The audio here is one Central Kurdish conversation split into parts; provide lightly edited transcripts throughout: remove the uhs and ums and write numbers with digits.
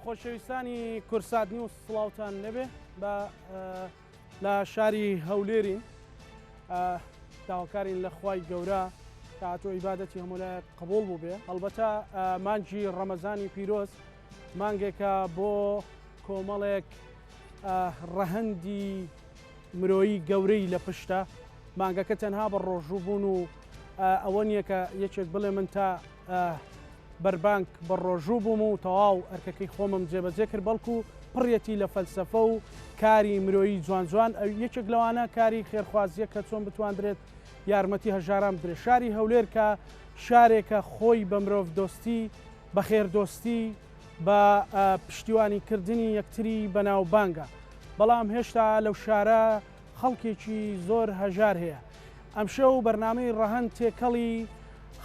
خۆشەویستانی کورسادنی و سڵاوتان لەبێ بە لە شاری هەولێرین داواکارین لە خوای گەورە کە هاتۆ عیبادەتی هەمولایەت قبول بوو بێ. هەڵبەتە مانگی ڕەمەزانی پیرۆز مانگێکە بۆ کۆمەڵێک ڕەهەندی مرۆیی گەورەی لە پشتە. مانگەکە تەنها بە ڕۆژوو بوون و ئەوە نییە کە یەکێک بڵێ من تا بەربانک بە ڕۆژوو بووم و تەواو ئەرکەکەی خۆمم جێبەجێ کرد، بەڵکو پڕەتی لە فەلسەفە و کاری مرۆیی جوان جوان. یەکێک لەوانە کاری خێرخوازیە کە چۆن بتواندرێت یارمەتی هەژاران بدرێت. شاری هەولێر کە شارێکە خۆی بە مرۆڤ دۆستی بە خێردۆستی بە پشتیوانیکردنی یەکتری بەناوبانگە، بەڵام هێشتا لەو شارە خەڵکێکی زۆر هەژار هەیە. ئەمشەو بەرنامەی ڕەهەند تێکەڵی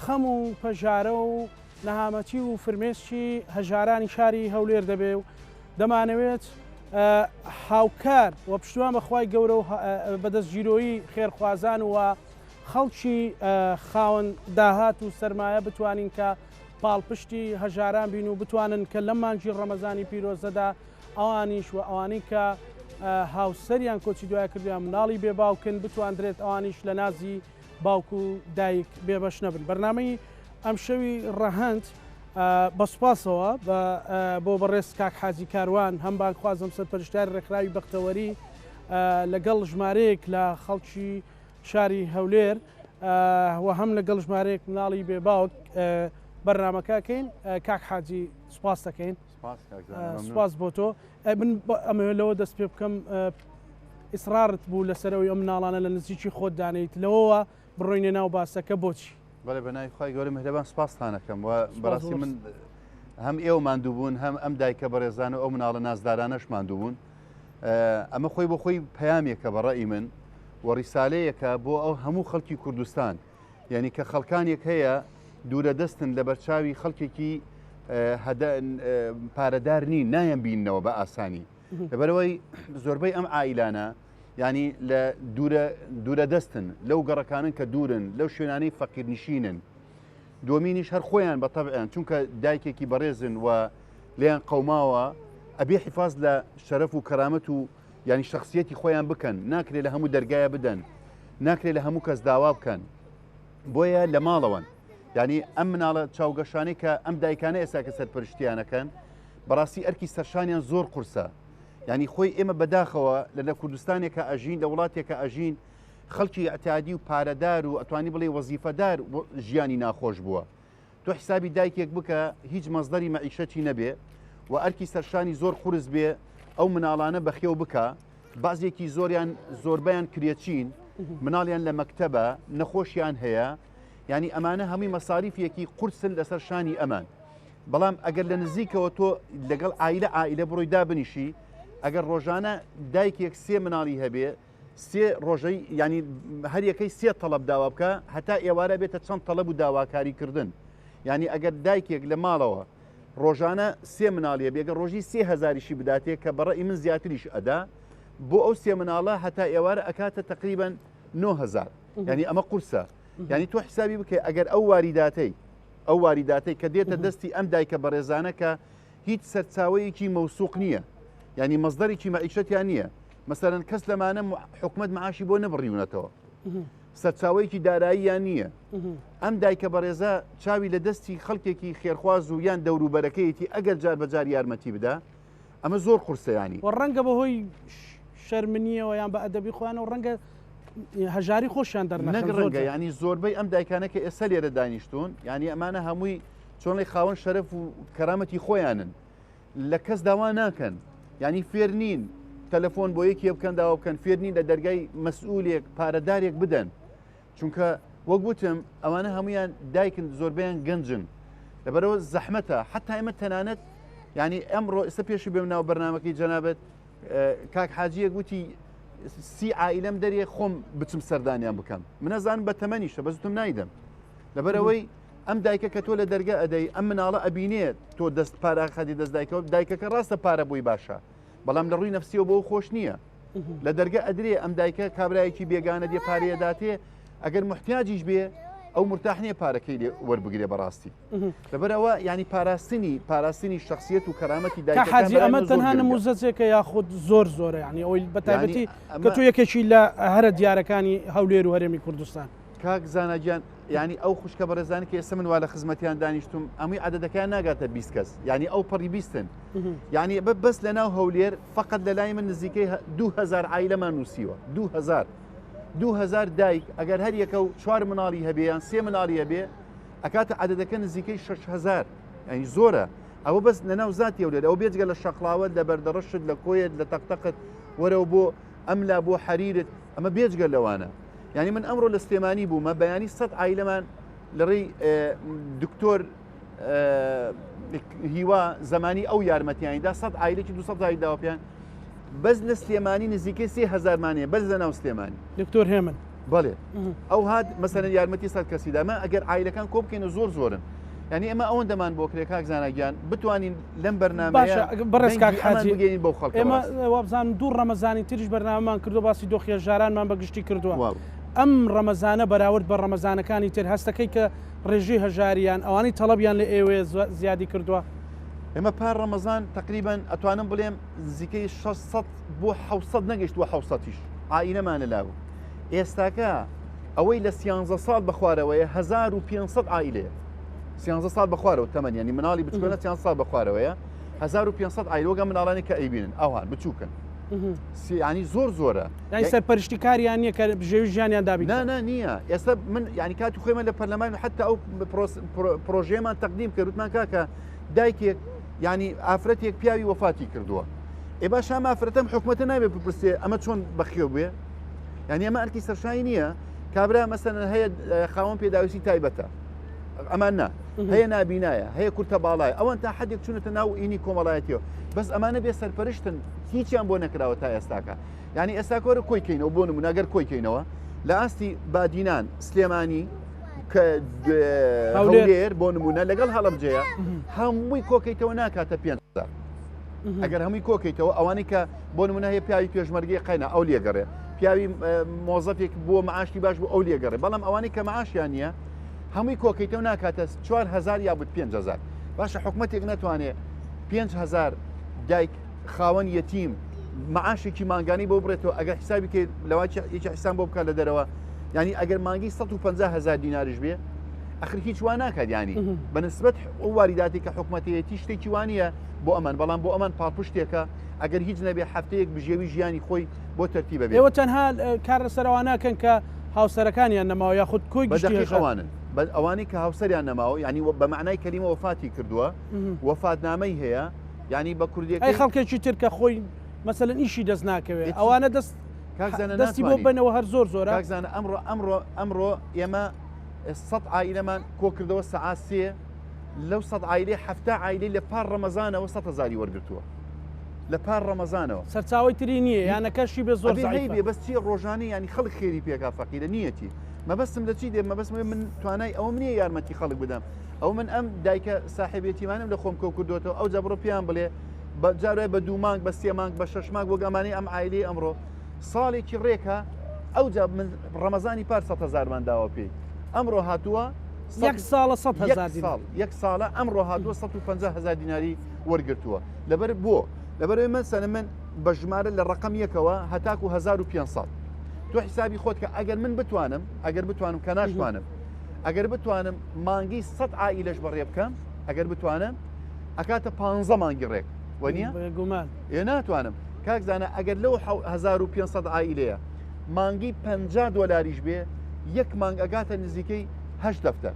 خەم و پەژارە و نەهامەتی و فرمێسکی هەژارانی شاری هەولێر دەبێ و دەمانەوێت هاوکار و پشتیوان بەخوای گەورە و بەدەستگیرۆیی خێرخوازان و خەڵکی خاوەن داهات و سەرمایە بتوانین کە پاڵپشتی هەژاران بین و بتوانن کە لەم مانگی ڕەمەزانی پیرۆزەدا ئەوانیش و ئەوانەی کە هاوسەریان کۆچی دوای کردیان مناڵی بێ باوکن بتواندرێت ئەوانیش لە نازی باوک و دایک بێبەش نەبن. بەرنامەی ئەم شەوی ڕەهەند بەسوپاسەوە بۆ بەڕێز کاک حاجی کاروان هەم بانگخوازم سەرپەرشتیاری ڕێکخراوی بەختەوەری لەگەڵ ژمارەیەک لە خەڵکی شاری هەولێر و هەم لەگەڵ ژمارەیەک مناڵی بێ باوک بەرنامەکەکەین. کاک حاجی سوپاس دەکەین. سوپاس بۆ تۆ. من ئەمە لەوە دەست پێ بکەم ئیسرارت بوو لەسەرەوەی ئەم مناڵانە لە نزیکی خۆت دانیت لەوەوە بڕۆینە ناو باسەکە بۆچی؟ بەڵێ بەناوی خی گەورەی مهرەبان سوپاستانەکەم و بەڕاستی من هەم ئێوە ماندوو بوون هەم ئەم دایکە بەڕێزان و ئەو مناڵە نازدارانەش ماندوو بوون. ئەمە خۆی بۆ خۆی پەیامێکە بەڕێی من و ڕیسالەیەکە بۆ ئەو هەموو خەڵکی کوردستان، یعنی کە خەڵکانێک هەیە دوورە دەستن لە بەرچاوی خەڵکێکی پارەدار نین نایەن بینەوە بە ئاسانی. لەبەرەوەی زۆربەی ئەم ئایلانە ینی لە دوورە دەستن لەو گەڕەکانن کە دوورن لەو شوێنانەی فەقیرنشینن. دومینیش هەر خۆیان بە تەبعیان چونکە دایکێکی بەڕێزن و لێیان قەوماوە ئەبێ حیفاز لە شەرەف و کەرامەت و ینی شخصیەتی خۆیان بکەن، ناکرێت لە هەموو دەرگایە بدەن، ناکرێت لە هەموو کەس داوا بکەن، بۆیە لە ماڵەوەن. ینی ئەم مناڵە چاوگەشانەی کە ئەم دایکانە ئێستا کە سەرپەرشتیانەکەن بەڕاستی ئەرکی سەرشانیان زۆر قورسە. ینی خۆی ئێمە بەداخەوە لە کوردستانێکە ئەژین لە وڵاتێکە ئەژین خەڵکی ئەتیادی و پارەدار و ئەتوانی بڵێ وەزیفەدار ژیانی ناخۆش بووە. تۆ حسابی دایکێک بکە هیچ مەزدەری مەعیشەتی نەبێ و ئەرکی سەرشانی زۆر قورس بێ ئەو مناڵانە بەخێو بکە، بازێکی زۆربیان کرێچین، مناڵیان لە مەکتەبە نەخۆشیان هەیە، ینی ئەمانە هەمووی مەساریفێکی قورسن لەسەر شانی ئەمان. بەڵام ئەگەر لە نزیکەوە تۆ لەگەڵ ئایلە بڕۆی دابنیشی، ئەگەر ڕۆژانە دایکێک سێ مناڵی هەبێ سێ ڕۆژەی ینی هەریەکەی سێ تەڵەب داوا بکە هەتا ئێوارە بێتە چەند تەڵەب و داواکاریکردن. ینی ئەگەر دایکێک لە ماڵەوە ڕۆژانە سێ مناڵیە بێگە ڕۆژی 3000 بداتێت کە بەڕێی من زیاتریش ئەدا بۆ ئەو سێ مناڵە هەتا ئێوارە ئەکاتە تقریبان 9000. ینی ئەمە قورسە. ینی تۆ حسابی بکە ئەگەر ئەو واریداتەی کە دێتە دەستی ئەم دایکە بەڕێزانە کە هیچ سەرچاوەیەکی مەوسوق نییە، ینی مەزدەرێکی مەعیشەتیان نییە، مەسەرەن کەس لەمانە حکومەت معاشی بۆ نەبڕیونەتەوە، سەرچاوەیەکی داراییان نییە. ئەم دایکە بەڕێزە چاوی لە دەستی خەڵکێکی خێرخواز و یان دەوروبەرەکەیەتی ئەگەر جار بەجار یارمەتی بدا ئەمە زۆر قورسەیانی و ڕەنگە بەهۆی شەرمنیەوە یان بە ئەدەبی خۆیان و ڕەنگە هەژاری خۆشیان دەرنەگەڕەنگە. ینی زۆربەی ئەم دایکانە کە ئێستا لێرە دانیشتون ینی ئەمانە هەمووی چۆنڵی خاوەن شەرەف و کەرامەتی خۆیانن، لە کەس داوا ناکەن، ینی فێر نین تەلەفۆن بۆ یەکی بکەن داوا بکەن، فێر نین لە دەرگای مەسئولێک پارەدارێک بدەن، چونکە وەک گوتم ئەوانە هەمویان دایکن زۆربیان گەنجن، لەبەرەوە زەحمەتە. حتا ئێمە تەنانەت ینی ئەمڕۆ ئێستا پێشی بێم ناو بەرنامەکەی جەنابەت کاک حاجیە گوتی 30 عائیلەم دەرێ خۆم بچم سەردانیان بکەم، منەزانم بە تەمەنیشە بەزتم نایدەم. لەبەرەوەی ئەم دایکە کە تۆ لە دەرگا ئەدەی ئەم مناڵە ئەبینێت تۆ دەست پاراخەتی دەست دایکەکە ڕاستە پارە بووی باشە، بەڵام لە ڕووی نەفسیەوە بۆ خۆش نییە. لە دەرگا ئەدرێ ئەم دایکە کابرایەکی بێگانە دێ پارەیەداتێ ئەگەر محتیاجیش بێ ئەو مرتاحنیە پارەکەی لێ وەربگرێ بەڕاستی لەبەرەوە ینی پاراستنی شخصیت و کەرامەتی کە حاجی ئەمە تەنها نموزەجێکە یاخود زۆرە ینی ئەوەی بەتایبەتی کە تو یەکێکی لە هەرە دیارەکانی هەولێر و هەرێمی کوردستان کاک زاناگیان ینی ئەو خوشکە بەرەزانی کە ئێستا من وا لە خزمەتیان دانیشتم ئەمووی عەدەدەکەیان ناگاتە 20 کەس ینی ئەو پەڕی بیستن ینی بەس لە ناو هەولێر فقط لە لای من نزیکەی 2000 عایلەمان نووسیوە 2000 دایک ئەگەر هەر یەکە و 4 مناڵی هەبێ یان 3 مناڵی هەبێ ئەکاتە عەدەدەکە نزیکەی 6000 ینی زۆرە ئەوە بەس لە ناو زاتی هەولێر ئەو بێجگە لە شەقڵاوە لە بەردەڕەشت لە کۆیت لە تەقتەقت وەرەوە بۆ ئەملا بۆ حەریرت ئەمە بێجگە لەوانە ینی من ئەمڕۆ لە سلێمانی بوومە بەیانی 100 عایلەمان لەڕێی دکتۆر هیوا زمانی ئەو یارمەتیانیدا 100 عایلێکی 200 عایل داوە پێیان بەس لە سلێمانی نزیکەی 3000 مانەیە بەس لە ناو سلێمانی دکتۆر هێمن بەڵێ ئەو هات مەسەلەن یارمەتی 100 کەسیدامە ئەگەر عایلەکان کۆ بکەین و زۆرن ینی ئەمە ئەوەندەمان بۆ کرێ کاک زاناگیان بتوانین لەم بەرنامەیە بەڕێز کاک حاجی بگەین بۆ خەڵک ئێمە وابزانم دوو ڕەمەزانی تریش بەرنامەمان کردو باسی دۆخیە ژارانمان بەگشتی کردووە ئەم ڕەمەزانە بەراورد بە ڕەمەزانەکانی تر هەستەکەی کە ڕێژی هەژاریان ئەوانەی تەڵەبیان لە ئێوێ زیادی کردووە ئێمە پار ڕەمەزان تقریبان ئەتوانم بڵێم نزیکەی 600 بۆ 700 نەگەشتووە 700 عائیلەمانە لاوە ئێستاکە ئەوەی لە 13 ساڵ بەخوارەوەیە 1500 عائیلەیە 13 ساڵ بەخوارەوە تەمەن ینی مناڵی بچکۆنە 13 ساڵ بەخوارەوەیە 1500 عائیلۆگە مناڵانی کە ئەیبینن ئەوان بچووکن ینی زۆرە ینی سەرپەرشتی کاریان نییە کە بژێوی ژیانیان دابی نییە ئێستا من ینی کاتی خۆیمە لە پەرلەمان حتا ئەو پرۆژەیەمان تەقدیم کردوتمان کاکە دایکێک ینی ئافرەتێک پیاوی وەفاتی کردووە ئێ باش ئەم ئافرەتەم حکومەتە نابێت بپرسێ ئەمە چۆن بەخێو بێ ینی ئەمە ئەرکی سەرشایی نییە کابرا مەسەن هەیە خاوەن پێداویستی تایبەتە ئەمان نا هەیە نابینایە هەیە کورتە باڵایە ئەوەن تا حدێک چونەتە ناو ئینی کۆمەڵایەتیەوە بەس ئەمانە بێ سەرپەرشتن هیچیان بۆ نەکراوە تا ئێستاکە ینی ئێستاکۆرە کۆیکەینەوە بۆ نمونەگەر کۆیکەینەوە لە ئاستی بادینان سلێمانی کە هەولێر بۆ نمونە لەگەڵ هەڵەبجەیە هەمووی کۆکەیتەوە ناکاتە 500 ئەگەر هەمووی کۆکەیتەوە ئەوانەی کە بۆ نمونە هەیە پیاوی پێشمەرگی قەینا ئەو لێگەڕێ پیاوی مۆزەفێک بۆ معاشی باش بۆ ئەو لێگەڕێ بەڵام ئەوانەی کە معاشیان نییە هەمووی کۆکەیتەوە ناکاتە 4000 یا بوت 5000 باشە حکومەتێک ناتوانێت 5000 دایک خاوەن یەتیم معاشێکی مانگانی بۆ بڕێتەوە ئەگەر حسابی کە لەوە یەکی حسان بۆ بکات لە دەرەوە ینی ئەگەر مانگی 150,000 دیناریش بێ ئەخر هیچ وان ناکات ینی بەنسبەت ئەو واریداتی کە حکومەتەتی شتێکی وانە بۆ ئەمان بەڵام بۆ ئەمان پاڵپشتێکە ئەگەر هیچ نەبێ هەفتەیەک بژێوی ژیانی خۆی بۆ تەرتیبە بێ ئێوە تەنها کار لەسەرەواناکەن کە هاوسەرەکانیان نەماوە یاخود کۆی گشتیوانن ئەوانەی کە هاوسەریان نەماوە ینی بە معنای کەلیمە وەفاتی کردووە وەفاتنامەی هەیە ینی بە کوردیەکە ئەی خەڵکێکی تر کە خۆی مەسەلەن ئیشی دەست ناکەوێت ئەوانە دەستی بۆ بنەوە هەر زۆرە کاکزانە ئەمڕۆ ئێمە 100 عائیلەمان کۆ کردەوە سەعات 3 لەو 100 عائیلێ 7 عائیلەی لە پار ڕەمەزانەوە 100,000 وەرگرتووە لە پار ڕەمەزانەوە سەرچاوی تری نییە یانە کەشی بێ زۆر بێ بەس چی ڕۆژانی ینی خەڵک خێری پێکا فەقیرە نیەتی مەبەستم لە چی دێ مەبەست من توانای ئەوم نییە یارمەتی خەڵک بدەم ئەو من ئەم دایکە ساحێبێتیمانم لە خۆم کۆ کردوێتەوە ئەو جابڕۆ پیان بڵێ جارێ بە 2 مانگ بە 3 مانگ بە 6 مانگ بۆ گەمانەی ئەم عائیلەی ئەمڕۆ ساڵێکی ڕێکە ئەو جا من ڕەمەزانی پار 100,000مان داوە پێی ئەمڕۆ هاتووە یەک ساڵە 100,000 یەک ساڵە ئەمڕۆ هاتووە 150,000 دیناری وەرگرتووە لەبەر بۆ لەبەر مەسەلە من بە ژمارە لە ڕقم یەکەوە هەتاکو 1500 تۆ حسابی خۆت کە ئەگەر من بتوانم کە ناشتوانم ئەگەر بتوانم مانگی 100 عائیلەش بەڕێ بکەم ئەگەر بتوانم ئەکاتە 15 مانگی ڕێک وەنیە گومان ناتوانم کاکزانە ئەگەر لەو 1500 عائیلەیە مانگی 50 دۆلاریش بێ یەک مانگ ئەگاتە نزیکەی 8 دەفتەر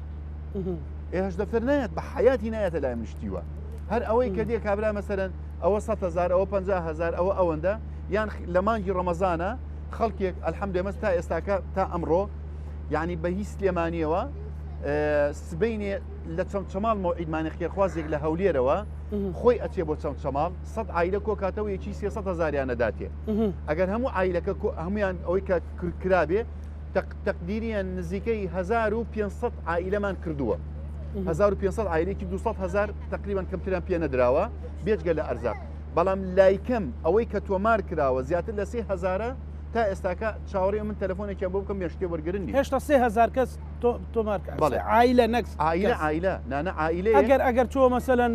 8 دەفتەر نایەت بە حیاتی نایەتە لای منشتیوە هەر ئەوەی کە دێ کابرا مەسەرەن ئەوە 100,000 ئەوە 50,000 ئەوە ئەوەندە یان لە مانگی ڕەمەزانە خەڵکێک ئەلحەمدولێ تا ئێستاکە تا ئەمڕۆ یعنی بە هیچ سلێمانیەوە سبەینێ لە چەمچەماڵ مەوعیدمانی خێرخوازێک لە هەولێرەوە خۆی ئەچێ بۆ چەمچەماڵ 100 عائیلە کۆکاتەوە یەکی 300,000 داتێ ئەگەر هەموو عائیلەکە هەمویان ئەوەی کە کرابێ تەقدیریان نزیکەی 1500 عائیلەمان کردووە 1500 عائیلێکی 200,000 تقریبان کەمتریان پێ نەدراوە بێجگە لە ئەرزاق بەڵام لایکەم ئەوەی کە تۆمار کراوە زیاتر لە 3000 تا ئێستاکە چاوەڕێ من تەلەفۆنێکیان بۆ بکەم یشتێ وەرگرنی هێشتا 3000 کەس تۆ مارک بەڵێ. عائلە نەکس عائلە نانە عائلەیە ئەگەر تۆ مەسەلەن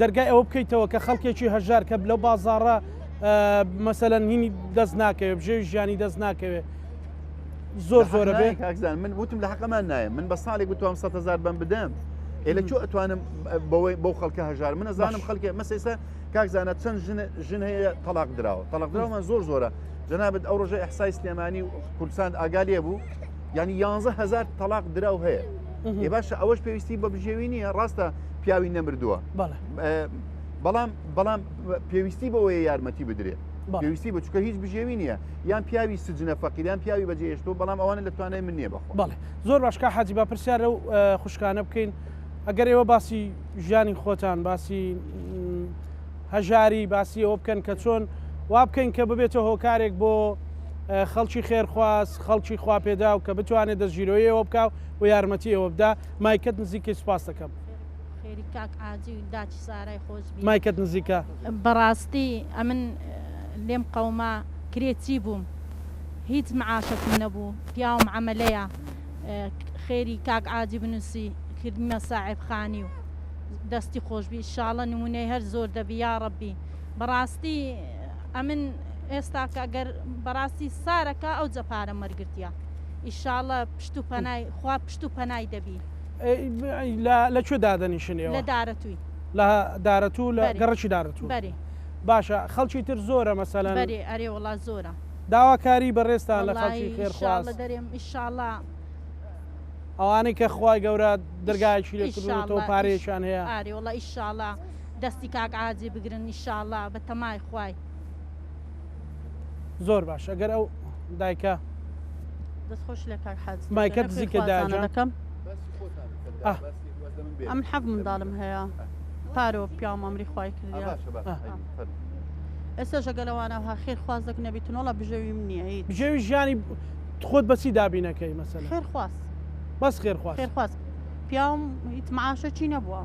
دەرگای ئەوە بکەیتەوە کە خەڵکێکی هەژار کە لەو بازاڕە مەسەلەن هینی دەست ناکەوێت بژێوی ژیانی دەست ناکەوێت زۆر زۆرە بێ کاکزان من وتم لە حەقەمان نایە من بە ساڵێک بتوانم 100,000 بەم بدەم لە چۆ ئەتوانم بەو خەڵکە هەژار من ئەزانم خەڵکێ مەسەیسا کاکزانە چەند ژن هەیە تەلاق دراوە زۆر زۆرە جەنابەت ئەو ڕۆژە ئەحسای سلێمانی و کوردستان ئاگالێ بوو ینی 11,000 تەلاق دراو هەیە ێ باشە ئەوەش پێویستی بە بژێوی نییە ڕاستە پیاوی نەمردووە بەڵام پێویستی بەوەیە یارمەتی بدرێت پێویستی بە چکە هیچ بژێوی نییە یان پیاوی سجنە فەقیدان پیاوی بەجێهێشتۆ بەڵام ئەوانە لە توانای من نییە بەخۆ بەڵێ زۆر باشکە حاجی با پرسیارە و خوشکانە بکەین ئەگەر ئێوە باسی ژیانی خۆتان باسی هەژاری باسی ئەوە بکەن کە چۆن وا بکەین کە ببێتەوە هۆکارێک بۆ خەڵکی خێرخواست خەڵکی خواپێدا و کە بتوانێت دەستگیرۆیی ئەوە بکاو و یارمەتی ئەوە بدا مایکت نزیکەی سوپاس دەکەم خێری کاک ئاجی و داچی سارای خۆش مایکت نزیکە بەڕاستی ئەمن لێم قەوما کرێتی بووم هیچ معاشەتم نەبوو پیاوم عەمەلەیە خێری کاک ئاجی بنووسی کردمە ساعب خانی و دەستی خۆشبی ئینشاڵڵا نمونەی هەر زۆر دەبی یا ڕەبی بەڕاستی ئەمن ئێستا ئەگەر بەڕاستی سارەکە ئەو جەپارە مەرگرتیە ئینشاڵڵا پشت و پەنای خوا پشت و پەنای دەبی لە کوێ دادەنیشنەوە لە دارەتووی لە دارەتوو لە گەڕەکی دارەتوو بەری باشە خەڵکی تر زۆرە مەسەلەن بەری ئەرێ وڵات زۆرە داواکاری بەڕێستان لە خەڵکی خێرخواست دەرێم ئینشاڵڵا ئەوانەی کە خوای گەورە دەرگایکی لێکردنەوە پارێکیان هەیە ئاری وڵا ئینشاڵڵا دەستی کاک ئاجی بگرن ئینشاڵڵا بە تەمای خوای زۆر باش ئەگەر ئەو دایکە دەستخۆش لە کاک حاج مایکەت نزیکە داجان ئەم حەب منداڵم هەیە پارۆ پیاوم ئەمری خوای کردیا ئێستا ژەگەلەوانەها خێر خواز دەک نەبیتنەوەڵە بژەویم نییە هیچ بژێوی ژیانی خۆت بەچی دابینەکەی مەسەلەن خێر خواست بەس خێرخواست خێر خواست پیاوم هیچ معاشە چی نەبووە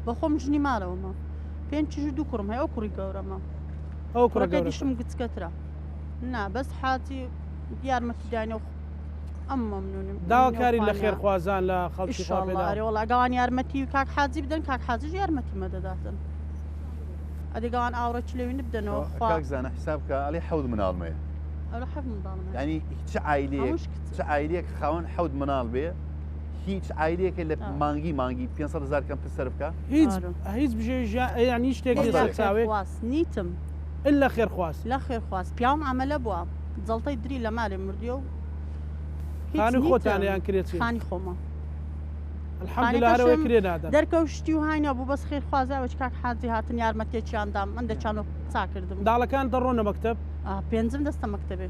بە خۆم ژنی ماڵەوەمە پێنج دوو کوڕم هەیە ئەو کوڕی گەورەمە ئەو کوڕەکە دیشم گچکەترا نا بەس حاتی یارمەتیدانە ئەم مەمنونم داواکاری لە خێرخوازان لە خەڵکی وڵ ئەگەوان یارمەتی و کاک حاجی بدەن کاک حاجیش یارمەتی مەدەداتن ئەدەگەوان ئاوڕەچ لەوی بدەنەوە خواکزانە حسابکە ئەڵێ حەود مناڵمەیە ئەوە حەب منداڵم ینی چ عیلەیەک خاوەن حەود مناڵ بێ هیچ عیلەیەکە لە مانگی 500,000 کەم پسەر بکە هیچ بژێ ینی شتێک چاوێ نیتم لە خێرخواست لە خێرخواست پیاوم ئەمەلە بووە جەڵتەی دری لە مالێ مردیە و خانی خۆتانیان کرێت خانی خۆمە الحەمدلله کرێ نادەن دەرکەوشتی و هاینە بوو بەس خێر خوازەوە کاک حاجی هاتن یارمەتێکیاندام من دەچان و چا کردم داڵەکان دەڕۆنە مەکتەب پێنجم دەستە مەکتەبێ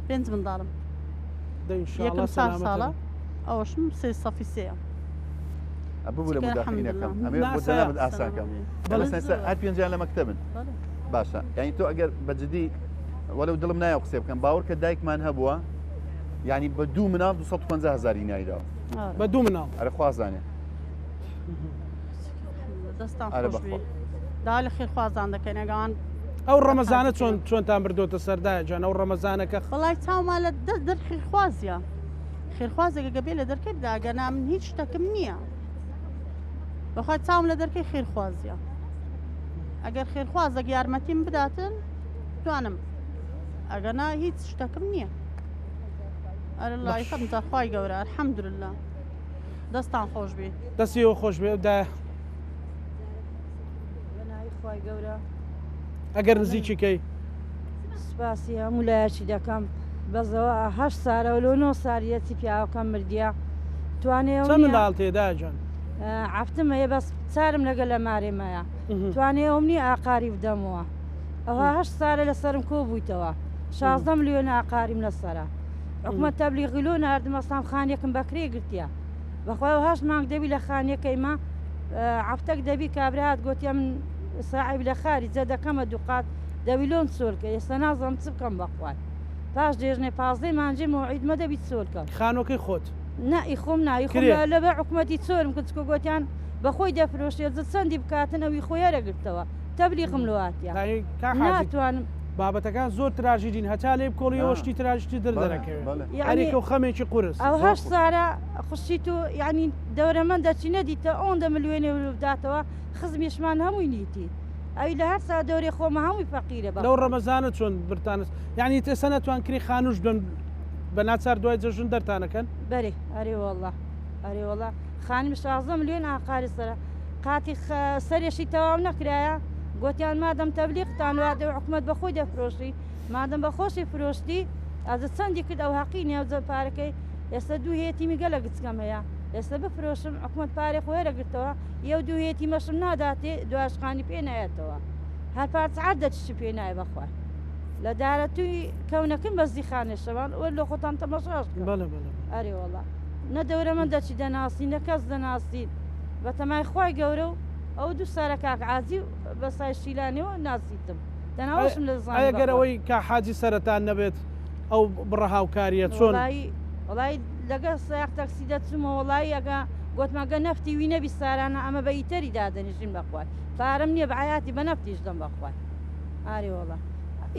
پێنج منداڵم یەکم ساڵە ئەوەشم سێ سەفی سەیە ببوو لە مداخلینەکەم ئەمێ بۆ جەنابەت ئاسانکەم هەر پێنجیان لە مەکتەبن باشە یعنی تۆ ئەگەر بەجددی وەلو دڵم نایە قسێ بکەم باوەڕ کە دایکمان هەبووە ینی بە دوو مناڵ 250,000 نایداوە بە دوو مناڵ ئەرە خوازانێ دەستان خۆشبی دا لە خێر خوازان دەکەن ئەگەوان ئەو ڕەمەزانە چۆنتان بردۆتە سەردایە جان ئەو ڕەمەزانەکە خڵای چاوما لە دەر خێرخوازیە خێرخوازێکە گەبێ لە دەرکەی داگەنا من هیچ شتەکەم نییە بەخوای چاوم لە دەرکەی خێرخوازیە ئەگەر خێرخوازێک یارمەتیم بداتن توانم ئەگەنا هیچ شتەکەم نییە ئەرە لای خەم جاخوای گەورە الحەمدولله دەستان خۆش بێ دەستیەوە خۆش بێ دا خی گەورە ئەگەر نزیکیکەی سپاسی هەموو لایەکی دەکەم بەزەوە هەشت سارە و لۆ 9 ساریەتی پیاوەکەم مردیە توانێ چەند منداڵ تێدا جان عفتم هەیە بەس چارم لەگەل لە مارێمەیە توانێ ئەومنی ئاقاری بدەمەوە ئەوە هەشت سارە لەسرم کۆ بوویتەوە 16 ملیۆن ئاقاریم لەسرە حکومەت تەبلیغی لۆ ناردمەستان خانێکم بەکرێ گرتیە بەخوای هەشت مانگ دەبی لە خانەکەیمە عفتەك دەبی کابرات گوتیە من ساعیب لە خاری جە دەکەمە دووقات دەوی لۆم سۆلکە ئێستا نازم چ بکەم بەخوای پاش دێژنێ 15 مانجی مۆعیدمە دەبیت سۆلکە خانۆکەی خۆت نائی خۆم ناوی خۆم لەبە حکوومەتی چۆرم کچکۆ گوتیان بەخۆی دەفرۆشێت چەندی بکاتنەوەی خۆیارە گرتەوە تەبلیغم لەواتیە ناتوانم بابەتەکان زۆر تراژیدین هەتا لێ کۆڵیەوەشتی تراژتی دەردەکەوێت هەرێکە و خەمێکی قورس ئەو هەش سارە خوشیت و یعنی دەورەمە دەچی نەدیتە ئەوەندە ملیێنێ بداتەوە خزمیشمان هەمووی نیتی ئەوی لە هەر سا دەورێ خۆمە هەمووی فەقیرە بە لەو ڕەمەزانە چۆن برتانس یعنی تێسە نەتوان کری خانوش بن بە ناچار دوای جەژن دەرتانەکەن بەێ ئەرێوەڵە ئەرێوەڵە خانیم 16 ملیۆن ئاقاری سەرە قاتی سەرێشی تەواو نەکرایە گوتیان مادەم تەبلیغتان وادە حکومەت بەخۆی دەفرۆشی مادەم بە خۆشی فرۆشتی ئازە چەندی کرد ئەو حەقی نێوزە پارەکەی ئێستا دوو هێتیمی گەلە گچکەم هەیە ئێستا بفرۆشم حکومەت پارێ خۆی رەگرتەوە یە دوو هێتی مەشم ناداتێ دواشقانی پێ نایەتەوە هەر پارچعات دەچ پێ نایە بەخوا لە دارەتووی کەونەکەم بەزی خانێشەوان وە لە خۆتان تەمەشاش ئەرێ وەڵا نە دەورە من دەچی دەناسی نە کەس دەناسی بە تەمای خۆی گەورە و ئەو دوو سارە کاک عازی بە سای شیلانەوە ناسیتم دەناوەشم لە زانانی ئەگەرەوەی کا حاجی سەرەتان نەبێت ئەو بڕە هاوکاریە چۆن وڵی لەگەڵ ساق تەکسی دەچمەوە وڵی ئەگە گوتمەگە نەفتی وی نەبی سارانە ئەمە بە ئیتەری دادەنیژین بەخوای پارەم نییە بە حیاتی بە نەفتیش دەم بەخوای ئاری وڵە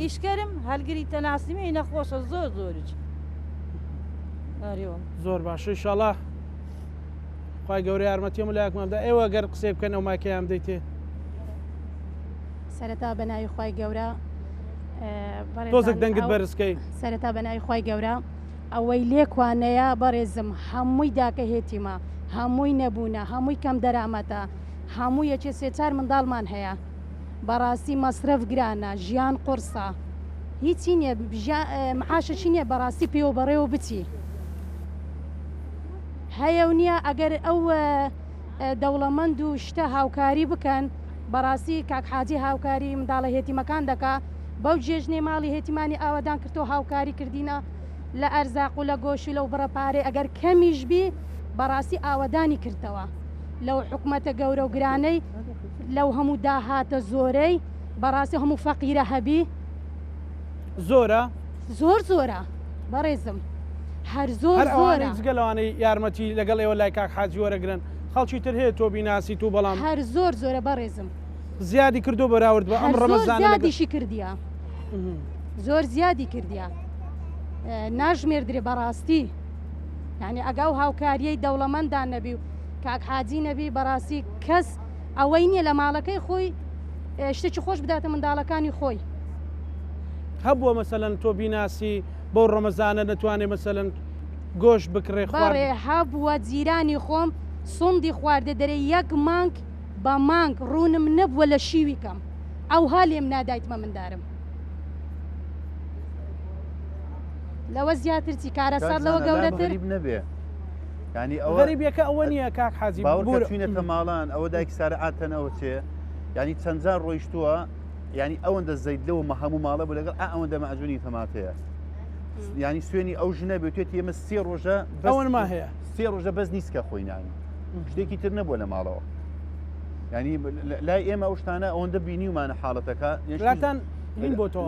ئیشکەرم هەلگری تەناسیمی نەخۆشە زۆر زۆرج زۆر باشە ئینشاڵڵا خی گەورەی یارمەتیم لایەکمەدا ئێوە گەر قسێ بکەن ئەو ماکەیان دەیتێ سەرەتا بەناوی خی گەورە تۆزێک دەنگت بەرزکەی سەرەتا بەناوی خی گەورە ئەوەی لێکوانەیە بەڕێزم هەمووی داکە هێتیمە هەمووی نەبوونە هەمووی کەم دەرامەتە هەموو یەکێ سێ4 منداڵمان هەیە بەڕاستی مەسرف گرانە ژیان قورسە هیچی نییە معاشەچی نییە بەڕاستی پێوە بەڕێوە بچی هەیە و نییە ئەگەر ئەو دەوڵەمەند و شتە هاوکاری بکەن بەڕاستی کاکحاجی هاوکاری منداڵە هێتیمەکان دەکا بەو جێژنێ ماڵی هێتیمانی ئاوادان کردەوە هاوکاری کردینە لە ئەرزاق و لە گۆشی لەو بڕەپارێ ئەگەر کەمیش بی بەڕاستی ئاوادانی کردەوە لەو حکومەتە گەورە و گرانەی لەو هەموو داهاتە زۆرەی بەڕاستی هەموو فەقیرە هەبی زۆرە زۆرە بەڕێزم هەر زۆر زۆرە جگەلەوانەی یارمەتی لەگەڵ ئێوە لای کاک حاجی وەرەگرن خەڵکی تر هەیە تۆ بیناسی تو بەڵام هەر زۆرە بەڕێزم زیادی کردو بەراورد بە ئەم ڕەمەزانە زیادیشی کردیە زۆر زیادی کردیە ناژمێردرێ بەڕاستی یعنی ئەگەڵ هاوکاریەی دەوڵەمەندان نەبی و کاک حاجی نەبی بەڕاستی کەس ئەوەی نییە لە ماڵەکەی خۆی شتێکی خۆش بداتە منداڵەکانی خۆی هەبووە مەسەلەن تۆ بیناسی بۆ ڕەمەزانە نەتوانێت مەسەلەن گۆشت بکڕێ بەڕێ هەبووە جیرانی خۆم سوندی خواردە دەرێ یەک مانگ بە مانگ ڕوونم نەبووە لە شیوی کەم ئەو هەلێم نادایتمە مندارم لەوە زیاترچی کارەسەر لەوە گەورەتر نەبێ ینی غەریبیەکە ئەوە نییە کاک حاجی باوەڕچوینەتە ماڵان ئەوە دایک سارەعاتەنەوە چێ ینی چەندجار ڕۆیشتووە ینی ئەوەندە زەید لەوە مە هەموو ماڵە بوو لەگەڵ ئەوەندە مەعجونی تەماتەیە ینی سوێنی ئەو ژنە بێتێت ئێمە 3 ڕۆژە ئەوەنما هەیە 3 ڕۆژە بەس نیسکە خۆی نانی شتێکی تر نەبووە لە ماڵەوە ینی لای ئێمە ئەو شتانە ئەوەندە بینیومانە حاڵەتەکە لاتان هین بۆ تۆ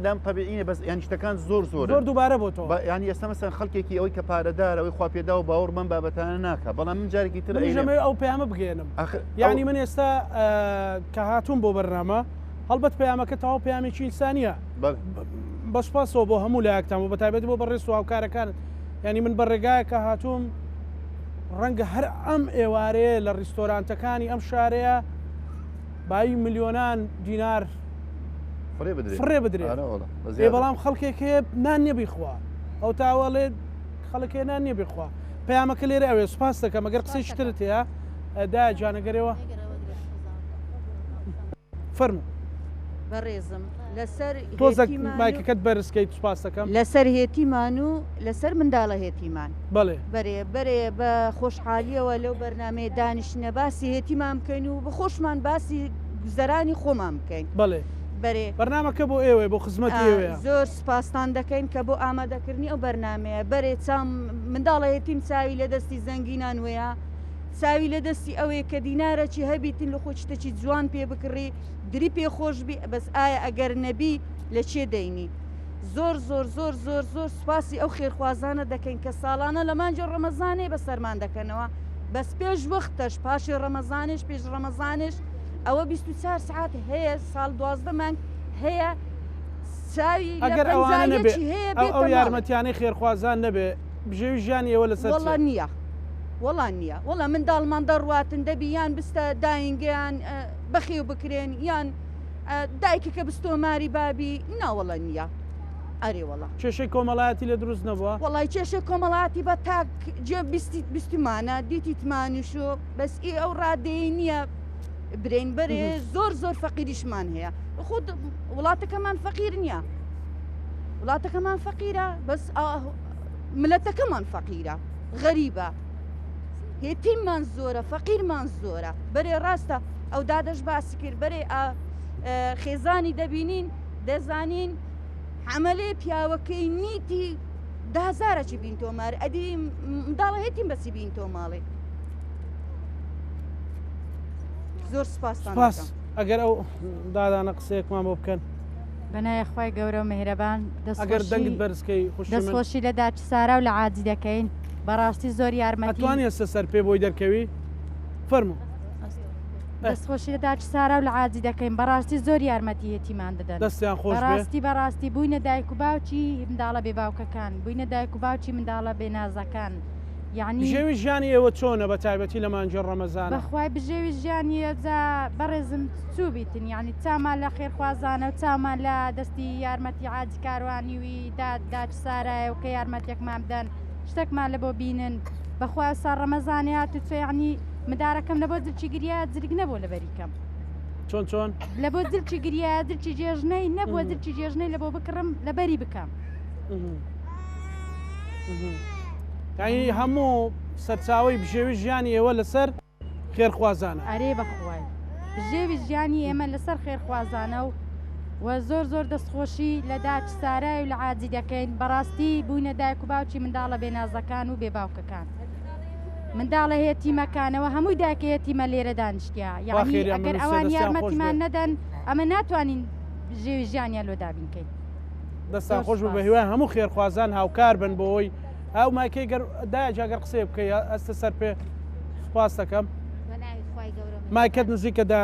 لام طبیعینە بەس یان شتەکان زۆر دووبارە بۆ تۆ ینی ئێستا مەسەن خەڵکێکی ئەوەی کە پارەدار ئەوەی خوا پێدا و باوەڕ من بابەتانە ناکە بەڵام من جارێکی تر ئەو پەیامە بگێنم ینی من ئێستا کە هاتووم بۆ بەرنامە هەڵبەت پەیامەکە تەواو پەیامێکی ئینسانیە بەسپاسەوە بۆ هەموو لایەکتان و بەتایبەتی بۆ بەڕێز و هاوکارەکانت ینی من بەڕێگایە کە هاتووم ڕەنگە هەر ئەم ئێوارەیە لە ڕیستۆرانتەکانی ئەم شارەیە بای ملیۆنان دینار فڕێ بدرێ بەڵام خەڵکێک هەیە نان نییە بیخوا ئەو تاوەڵێ خەڵکێ نان نییە بخوا پەیامەکە لێرە ئەوێ سوپاس دەکەم ئەگەر قسەی شترت هەیە دا جانەگەرەوە فەرمو بەڕێزم لەسەر مایکەکەت بەرزکەیت سوپاس دەکەم لەسەر هێتیمان و لەسەر منداڵە هێتیمان بڵێ بەرێ بە خۆشحالیەوە لەو بەرنمەیە دانیشتە باسی هێتیمان بکەین و بە خۆشمان باسی گوزەرانی خۆمان بکەین بڵێ بەرێ بەرنامەکە بۆ ئێوە بۆ خزمەتی ئێوەیە زۆر سپاسان دەکەین کە بۆ ئامادەکردنی ئەو بەرنمەیە بەرێ چام منداڵە هێتیم چاوی لە دەستی زەنگینان وەیە چاوی لە دەستی ئەوەیە کە دینارەکی هەبیتن لە خۆی شتێکی جوان پێ بکڕی دری پێ خۆشبی بەس ئایا ئەگەر نەبی لە چێ دەینی زۆر زۆر زۆر زۆر زۆر سوپاسی ئەو خێرخوازانە دەکەین کە ساڵانە لە مانجە ڕەمەزانێ بە سەرمان دەکەنەوە بەس پێش وەختەش پاشی ڕەمەزانش پێش ڕەمەزانش ئەوە 24 ساعت هەیە ساڵ 12 مانگ هەیە چاوی ئەگەر ئەوانە نەبێ ئەو هەیە یارمەتیانەی خێرخوازان نەبێ بژێوی ژیان ئێوە لەسەر وەڵا نییە وەڵان نییە وەڵا منداڵمان دەڕواتن دەبی یان بستە داینگەیان بەخێو بکرێن یان دایکەکە بستۆماری بابی ناوەڵە نییە ئەرێ وەڵا کێشەی کۆمەڵایەتی لە دروست نەبووە وڵی کێشە کۆمەڵاتی بە تاک جێ بیستمانە دیتیتمانیشۆ بەس ئێ ئەو ڕادەیە نییە برین بەرێ زۆر فەقیریشمان هەیە خۆ وڵاتەکەمان فەقیر نییە وڵاتەکەمان فەقیرە بەس ملەتەکەمان فەقیرە غەریبە هێتیممان زۆرە فەقیرمان زۆرە بەرێ ڕاستە ئەو دادەش باسی کرد بەرێ خێزانی دەبینین دەزانین عملێ پیاوەکەی نیتی دازارەی بین تۆمار ئەدی منداڵە هێتیم بەسی بین تۆ ماڵێ زۆر سپاسان ئەگەر ئەو دادانە قسەیەکمان بۆ بکەن بەنایەخوای گەورە و مهرەبان ئەگەر دەنگت بەرزکەی دەستخۆشی لە داچ سارا و لە عادی دەکەین بەڕاستی زۆر یارمەتی ئەتوانی ئێستا سەر پێ بۆی دەرکەوی فەرموو دەستخۆشی لە داچ سارا و لە عادی دەکەین بەڕاستی زۆر یارمەتی هێتیمان دەدەن دەستیان خۆش بەڕاستی بووینە دایک و باوکی منداڵە بێ باوکەکان بووینە دایک و باوکی منداڵە بێ نازەکان یعنی ژێوی ژیانی ئێوە چۆنە بە تایبەتی لە مانجێ ڕەمەزانە بەخوای بژێوی ژیانی ئێجا بەڕێزم چوو بیتن یعنی چامان لە خێرخوازانە و چامان لە دەستی یارمەتی عادی کاروانیوی داچ سارایە و کە یارمەتێکمان بدەن شتێکمان لە بۆ بینن بەخوای سا ڕەمەزانات و چۆ یعنی مدارەکەم لە بۆ دلچی گریە جرگ نەبوو لە بەریکەم چۆن لە بۆ دلچی گریە دلچی جێژنەی نەبووە دلچی جێژنەی لە بۆ بکڕم لە بەری بکەم یعنی هەموو سەرچاوی بژێوی ژیانی ئێوە لەسەر خێرخوازانە ئەرێ بەخوای ژێوی ژیانی ئێمە لەسەر خێرخوازانە و زۆر دەستخۆشی لە داچ سارای و لە عادی دەکەین بەڕاستی بووینە دایک و باوکی منداڵە بێنازەکان و بێباوکەکان منداڵە هێتیمەکانەوە هەمووی دایکە هێتیمە لێرە دانیشتیا یعنی ئەگەر ئەوان یارمەتیمان نەدەن ئەمە ناتوانین ژێوی ژیانیان لۆ دابینکەین دەستان خۆش بوو بە هیوای هەموو خێرخوازان هاوکار بن بۆەوەی ئەو ماکەی دایجاگەر قسێ بکەی ئەستە سەر پێ سپاس دەکەم ماکەت نزیکەدا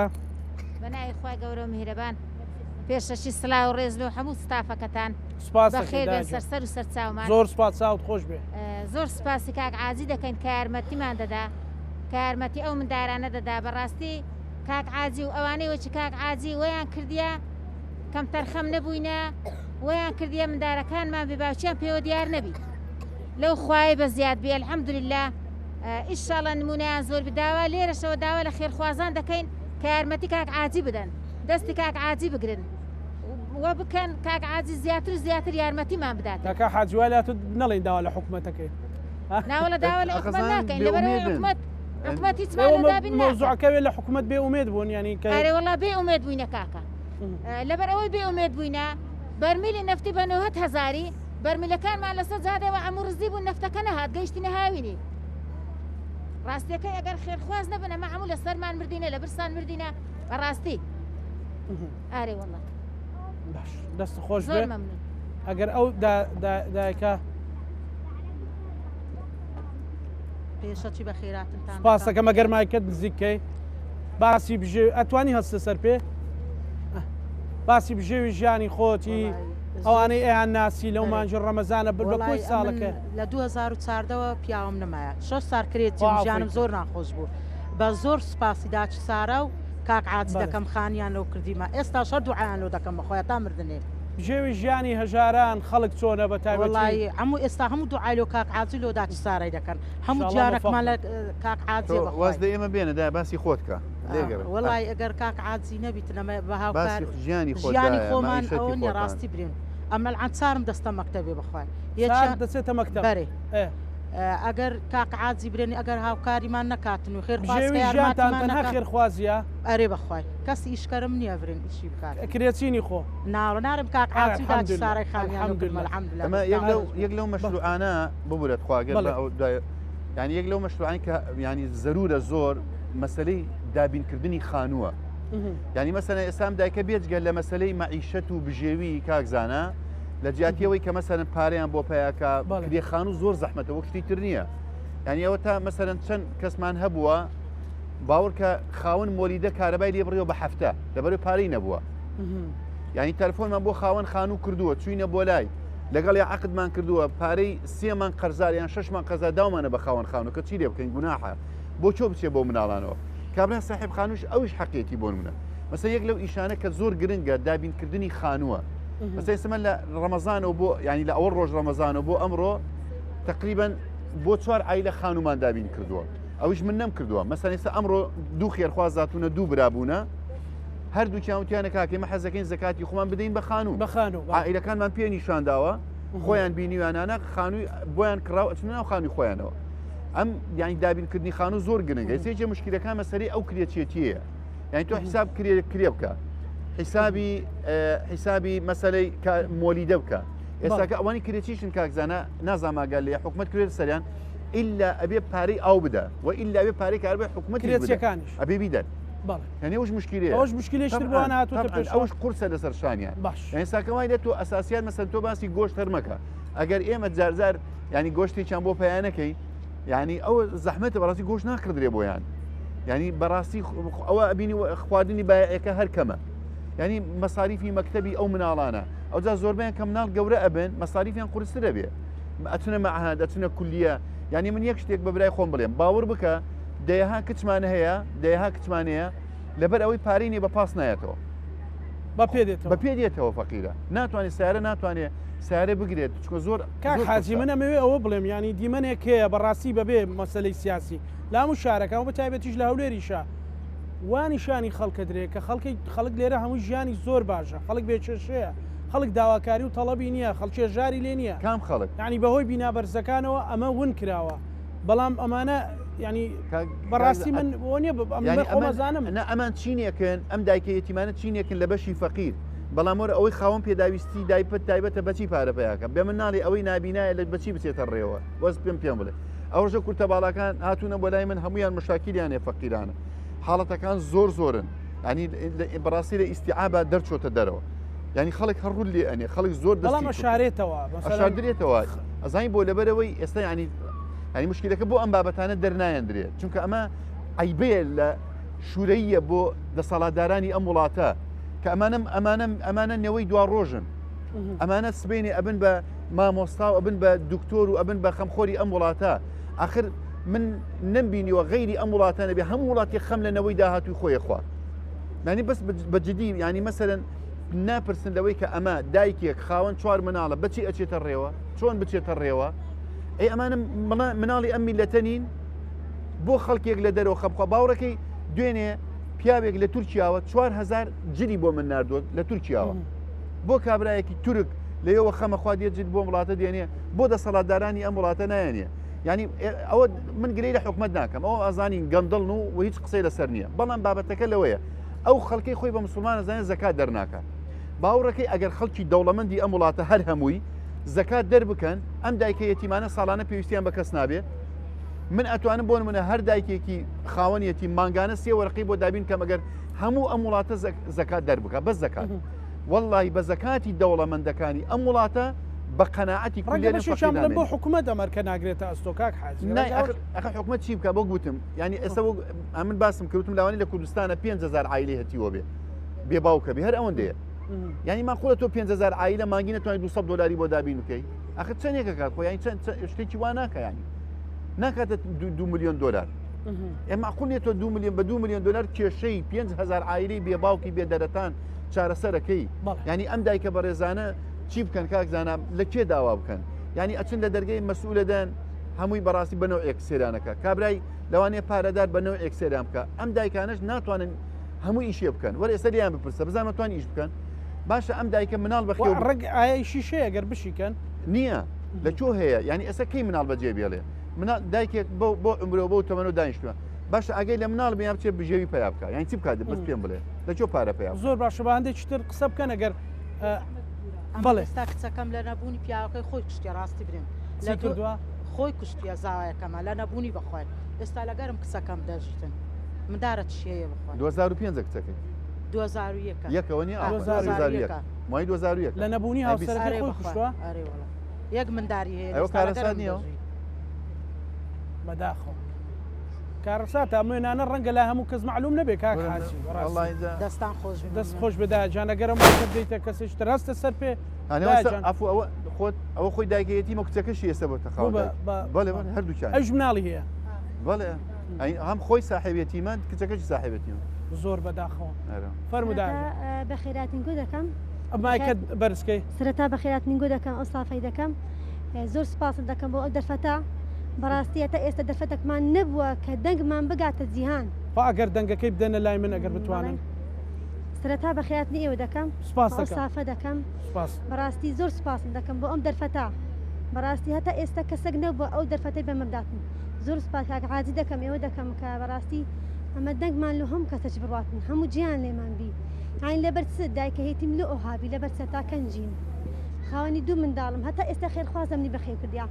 بەناوی خوای گەورە و میهرەبان پێشەشی سڵاو و ڕێز و هەموو ستافەکەتان سپاس بەخێر بێن سەرسەر و سەرچاومان زۆر سپاس چاوت خۆش بێ زۆر سپاسی کاک عازی دەکەین کە یارمەتیمان دەدا کە یارمەتی ئەو مندارانە دەدا بەڕاستی کاک عازی و ئەوانەی وەچی کاک عازی وەیان کردیە کەم تەرخەم نەبووینە وەیان کردیە مندارەکانمان بێباوچیان پێوە دیار نەبی لەو خوای بە زیاد بێ الحەمدولله ئیشاڵە نمونەیان زۆر بداوە لێرەشەوە داوا لە خێرخوازان دەکەین کە یارمەتی کاک عازی بدەن دەستی کاک عازی بگرن وە بکەن کاک عازی زیاتر و زیاتر یارمەتیمان بدات کاکە حاجوالات نەڵێن داوا لە حکوومەتەکەی ناوەڵە داوا لە حکومەت ناکەین لەبەرەوەی حکومەت هیچمان دابین مۆزوعەکەوێ لە حکومەت بێ ئومێد بوون ینی ئەرێ وەڵا بێ ئومێد بووینە کاکە لەبەر ئەوەی بێ ئومێد بووینە بەرمیلی نەفتی بە 900,000 بەرمیلەکانمان لەسەر جادەوە ئەموو ڕزی بوون نەفتەکە نەهات گەیشتی نەهاوینی ڕاستیەکەی ئەگەر خێرخواز نەبنە مە هەموو لە سەرمان مردینە لە برسان مردینە بەڕاستی ئارێ وەڵا باش دەست خۆش بێ ئەگەر ئەو دایکە پێشەچی بە خێراتتان سپاسەکەم ئەگەر مایکەت نزیکەی باسی بژێ ئەتوانی هەستە سەر پێ باسی بژێوی ژیانی خۆتی ئەوانەی ئەیان ناسی لەو مانجی ڕەمەزانە بە کۆی ساڵەکە لە 2014ەوە پیاوم نمایە 6 سال کرێتی ژیانم زۆر ناخۆش بوو بە زۆر سپاسی داچ سارا و کاک عادی دەکەم خانیان لەو کردیمە ئێستا شەر دوعایان لۆ دەکەم بەخۆیان تا مردنێ ژێوی ژیانی هەژاران خەڵک چۆنە بە تایبەتی هەموو ئێستا هەموو دوعای لۆ کاک عادی لۆ داچ سارای دەکەن هەموو جارێکمان لە کاک عادی واز ئێمە بێنە دا باسی خۆتکە وڵی ئەگەر کاک عادی نەبیتنەمە بە هاوکار ژیانی خۆمان ئەوە نیە ڕاستی برین ئەمە چارم دەستە مەکتەبێ بخوای دەچێتە مەکتەب بەرێ ئەگەر کاک عادی برێنی ئەگەر هاوکاریمان نەکاتن و خێرخوازیانتەنها خێرخوازیە ئەرێ بەخوای کەسی ئیشکەرم نییە برێن ئیشی بکات کرێچینی خۆ ناڵە نارم کاک عادی داچ سارای خانیان ئەمە یەک لەو مەشروعانە ببورێت خواگەر یعنی یەک لەو مەشروعانی کە ینی زەرورە زۆر مەسلەی دابینکردنی خانووە ینی مەسەلەن ئێستام دایکە بێجگەل لە مەسلەی مەعیشەت و بژێوی کاکزانە لە جیاتیەوەی کە مەسەرن پارەیان بۆ پیاکە کرێخان و زۆر زەحمەتە وەک شتی تر نییە ینی ئەوە تا مەسەرن چەند کەسمان هەبووە باور کە خاون مۆلیدە کارەبای لێ بڕێەوە بە هەفتە لەبەر پارەی نەبووە ینی تەلفۆنمان بۆ خاوەن خانوو کردووە چوینە بۆ لای لەگەڵ یا عقدمان کردووە پارەی 3مان قەرزاریان 6مان قەزا داومانە بە خاوەن خانوو کە چی لێ بکەین گوناحە بۆ چۆ بچێ بۆ مناڵانەوە کابرا صاحب خانوش ئەوش حەقێتی بۆ منە مەسە یەک لەو ئیشانە کە زۆر گرنگە دابینکردنی خانووە مەسە ئێسمە لە ڕەمەزانەوە بۆ ینی لە ئەوە ڕۆژ ڕەمەزانەوە بۆ ئەمڕۆ تقریبا بۆ 4 عیلە خانومان دابین کردووە ئەوش من نەم کردووە مەسەن ئێستا ئەمڕۆ دوو خێرخوازاتونە دوو برابوونە هەردووکیان وتیانە کاکێمە حەزەکەین زەکاتی خۆمان بدەین بە خانوو عائیلەکانمان پێ نیشانداوە خۆیان بینیوانانە خانووی بۆیان کراوە ئەچنە ناو خانووی خۆیانەوە ئەم یانی دابینکردنی خانوو زۆر گرنگە سێجێ مشکلەکان مەسەری ئەو کرێچێتیە یعنی تۆ حساب کرێ بکە حیسابی مەسەلەی مۆلیدە بکە ئێستاکە ئەوانی کرێچیشن کاکزانە نازاماگەل لێ حکومت کرێت سەریان ئللا ئەبێ پارەی ئاو بدە و ئللا ئەبێ پارەی کار بێ حکومت کرێچەکانیش ئەبێ بیدەن يعني وش مشكلة؟ وش مشكلة اشتري بوانا اوش قرصة لسر شانيان باش يعني ساكما يدتو اساسيات مثلا تو باسي جوش ترمكا اگر ايمه زارزار يعني جوشتي كان بو بيانكي يعني او زحمته براسي جوش ناكر دري بو يعني براسي او ابيني خوادني بايعك هركمه يعني مصاريفي مكتبي او منالانا او ذا زوربين كمنال قورة ابن مصاريفي قرص تربيه اتنا معهد اتنا كليه يعني من يكشتيك ببراي خون بلين باور بك دەیەها کچمانە هەیە دەیەها کچمانەیە لەبەر ئەوەی پارینی بە پاس نایەتەوە بە پێ دێتەوە فەقیرە ناتوانێت سیارە ناتوانێت سیارە بگرێت چکە زۆر کاک حاجی منە مەوێ ئەوە بڵێم ینی دیمەنێک هەیە بەڕاستی بەبێ مەسەلەی سیاسی لام و شارەکە بە تایبەتیش لە هەولێریشە وانیشانی خەڵکە درێ کە خەڵک لێرە هەموو ژیانی زۆر باشە خەڵک بێچێشەیە خەڵک داواکاری و تەڵەبی نییە خەڵکێژاری لێ نییە کام خەڵک ینی بەهۆی بینابەرزەکانەوە ئەمە ون کراوە بەڵام ئەمانە يعني براسي من وني يعني امان چینێکن ئەم دایکە یەتیمانە چینێکن لە بەشی فەقیر بەڵام وەرە ئەوەی خاوەن پێداویستی دایپەت تایبەتە بەچی پارە پیاکە بێ من ناڵی ئەوەی نابینایە لە بەچی بچێتە ڕێوە وەز پێم بڵێ ئەوژە کورتە باڵاکان هاتوونە بۆ لای من هەمویان مشاکیلیانێ فەقیرانە حاڵەتەکان زۆرن ینی بەڕاستی لە ئیستیعابە دەرچۆتە دەرەوە ینی خەڵک هەڕوو لێ ئەنێ خەڵک زۆر بەڵام شاردرێتەوە ئەزانی بۆ لەبەرەوەی ئێستا ینی يعني مشكلەکە بۆ ئەم بابەتانە دەرنایەندرێت چونکە ئەمە عیبەیە لە شوورەیە بۆ دەسەڵاتدارانی ئەم وڵاتە کە ئەمانە نەوەی دوا ڕۆژن ئەمانە سبینێ ئەبن بە مامۆستا و ئەبن بە دکتۆر و ئەبن بە خەمخۆری ئەم وڵاتە آخر من نمبینیوە غەیری ئەم وڵاتانە بێ هەموو وڵاتی خەم لە نەوەی داهاتوی خۆی خوا معنی بەس بەجددی ینی مەسەرەن ناپرسن لەوەی کە ئەمە دایکێک خاوەن 4 مناڵە بچی ئەچێتە ڕێوە چۆن بچێتە ڕێوە ئەی ئەمانە مناڵی ئەم میلەتەنین بۆ خەڵکێک لە دەرەوە خەبخوا باوڕەکەی دوێنێ پیاوێک لە تورکیاوە 4000 جلی بۆ من نردووە لە تورکیاوە بۆ کابرایەکی تورک لەوە خەمەخوا دێت بۆ وڵاتە دێنێ بۆ دەسەڵاتدارانی ئەم وڵاتە نایەنێ ینی ئەوە من گرەی لە حکومت ناکەم ئەو ئازانی گەندڵن و هیچ قسەی لەسەر نییە بەڵام بابەتەکە لەوەیە ئەو خەڵکی خۆی بە مسلمانە زانێت زەکات دەرناکە باوڕەکەی ئەگەر خەڵکی دەوڵەمەندی ئەم وڵاتە هەر هەمووی زەکات دەربکەن ئەم دایکە یەتیمانە ساڵانە پێویستیان بە کەس نابێت من ئەتوانم بۆن منە هەر دایکێکی خاوەنیەتی مانگانە 3 وەرقی بۆ دابین کەم ئەگەر هەموو ئەم وڵاتە زەکات دەربکە بەس زەکات واللهی بە زەکاتی دەوڵەمەندەکانی ئەم وڵاتە بە قەناعەتی بۆ حکومەت ئەمەرکە ناگرێتە ئەستۆکاک حاجی حکومەت چی بکە بۆ گوتم ینی ئێستا من باسم کردوتم لاوانی لە کوردستانە 5000 عایلی هەتیوە بێ باوکە بێ هەر ئەوەندەیە يعني ما قولت 5000 عائله ماگینە توانێت 200 دلاری بۆ دابین بکەی ئەخر چەندێکە کات خۆ یانی شتێکی وا ناکە ینی ناکاتە 2 میلیۆن دلار ئێمە معقول تۆ 2 میلیۆن بە 2 میلیۆن دلار کێشەی 5000 عائلەی بێ باوکی بێ دەرەتان چارەسەرەکەی ینی ئەم دایکە بەڕێزانە چی بکەن کاکزانە لە کێ داوا بکەن ینی ئەچن لە دەرگەی مەسئولەدان هەمووی بەڕاستی بەنەوە ئێکسێرانەکە کابرای لەوانەیە پارەدار بەنەوە ئێکسێران بکە ئەم دایکانش ناتوانن هەموو ئیشێ بکەن وەرە ئێستا لیان بپرسە بزانمە توان ئیش بکەن باشە ئەم دایکە مناڵ بەخێ ڕێک ئایا شیشەیە گەر بشیکەن نییە لە چۆ هەیە ینی ئێستا کەی مناڵ بەجێ بێڵێ دایکێک بۆ عمرەوە بۆ تەمەنەوە دانیشتووە باشە ئەگەی لە مناڵ بیا بچێت بژێوی پیا بکە یانی چی بکات بەس پێم بڵێ لە چۆ پارە پیا زۆر باشە بە هەندێکی تر قسە بکەن ئەگەر بەڵێ ئێستا کچەکەم لە نەبوونی پیاوەکەی خۆی کوشتێ ڕاستی برێن لە کردووە خۆی کوشتە زاوایەکەمە لە نەبوونی بخۆێن ئێستا لەگەرم کچەکەم دەژیتن مدارەت شێیە بخۆن 2005 کچەکەی 2001 یەکەوە نیە 2001 مای 2001 لە نەبوونی هاوسەرەکەی خۆی کوشتووە یەک منداری هەیە ئەوە کارەسات نییە بەداخۆ کارەساتە ئەمێنانە ڕەنگە لە هەموو کەس معلوم نەبێ کاک حاجی دەستان خۆش دەست خۆش بدا جانەگەرە ماکە بدەیتە کەسێک ڕاستە سەر پێ ئەفو ئەوە خۆی داگەیەتی مە کچەکەشی ئێستا بۆ تەخاو بەڵێ هەردووچان ئەوش مناڵی هەیە بەڵێ هەم خۆی ساحێبێتیمان کچەکەشی ساحێبێتیمان زۆر بەداخەوە فەرمودا بە خێراتنگۆ دەکەم ئەمایکە بەرزکەی سەرەتا بە خێراتنگۆ دەکەم ئەو سافەی دەکەم زۆر سپاسم دەکەم بۆ ئەو دەرفەتە بەڕاستیەتە ئێستا دەرفەتێکمان نەبووە کە دەنگمان بگاتە جیهان ئەگەر دەنگەکەی بدەنە لای من ئەگەر بتوانن سەرەتا بە خێراتنی ئێوە دەکەم سافە دەکەم بەڕاستی زۆر سپاسم دەکەم بۆ ئەم دەرفەتە بەڕاستی هەتا ئێستا کەسێک نەبووە ئەو دەرفەتەی بەمەداتن زۆر سپاس حاجی دەکەم ئێوە دەکەم کە بەڕاستی ئەمە دەنگمان لە هەم کەسەش بڕاتن هەموو گیان لێمان بی ئاین لەبەر چ دایکە هێتیم لە ئۆهابی لەبەر سەتا کەنجین خاوەنی دوو منداڵم هەتا ئێستا خێرخوازەمنی بەخێر کردیا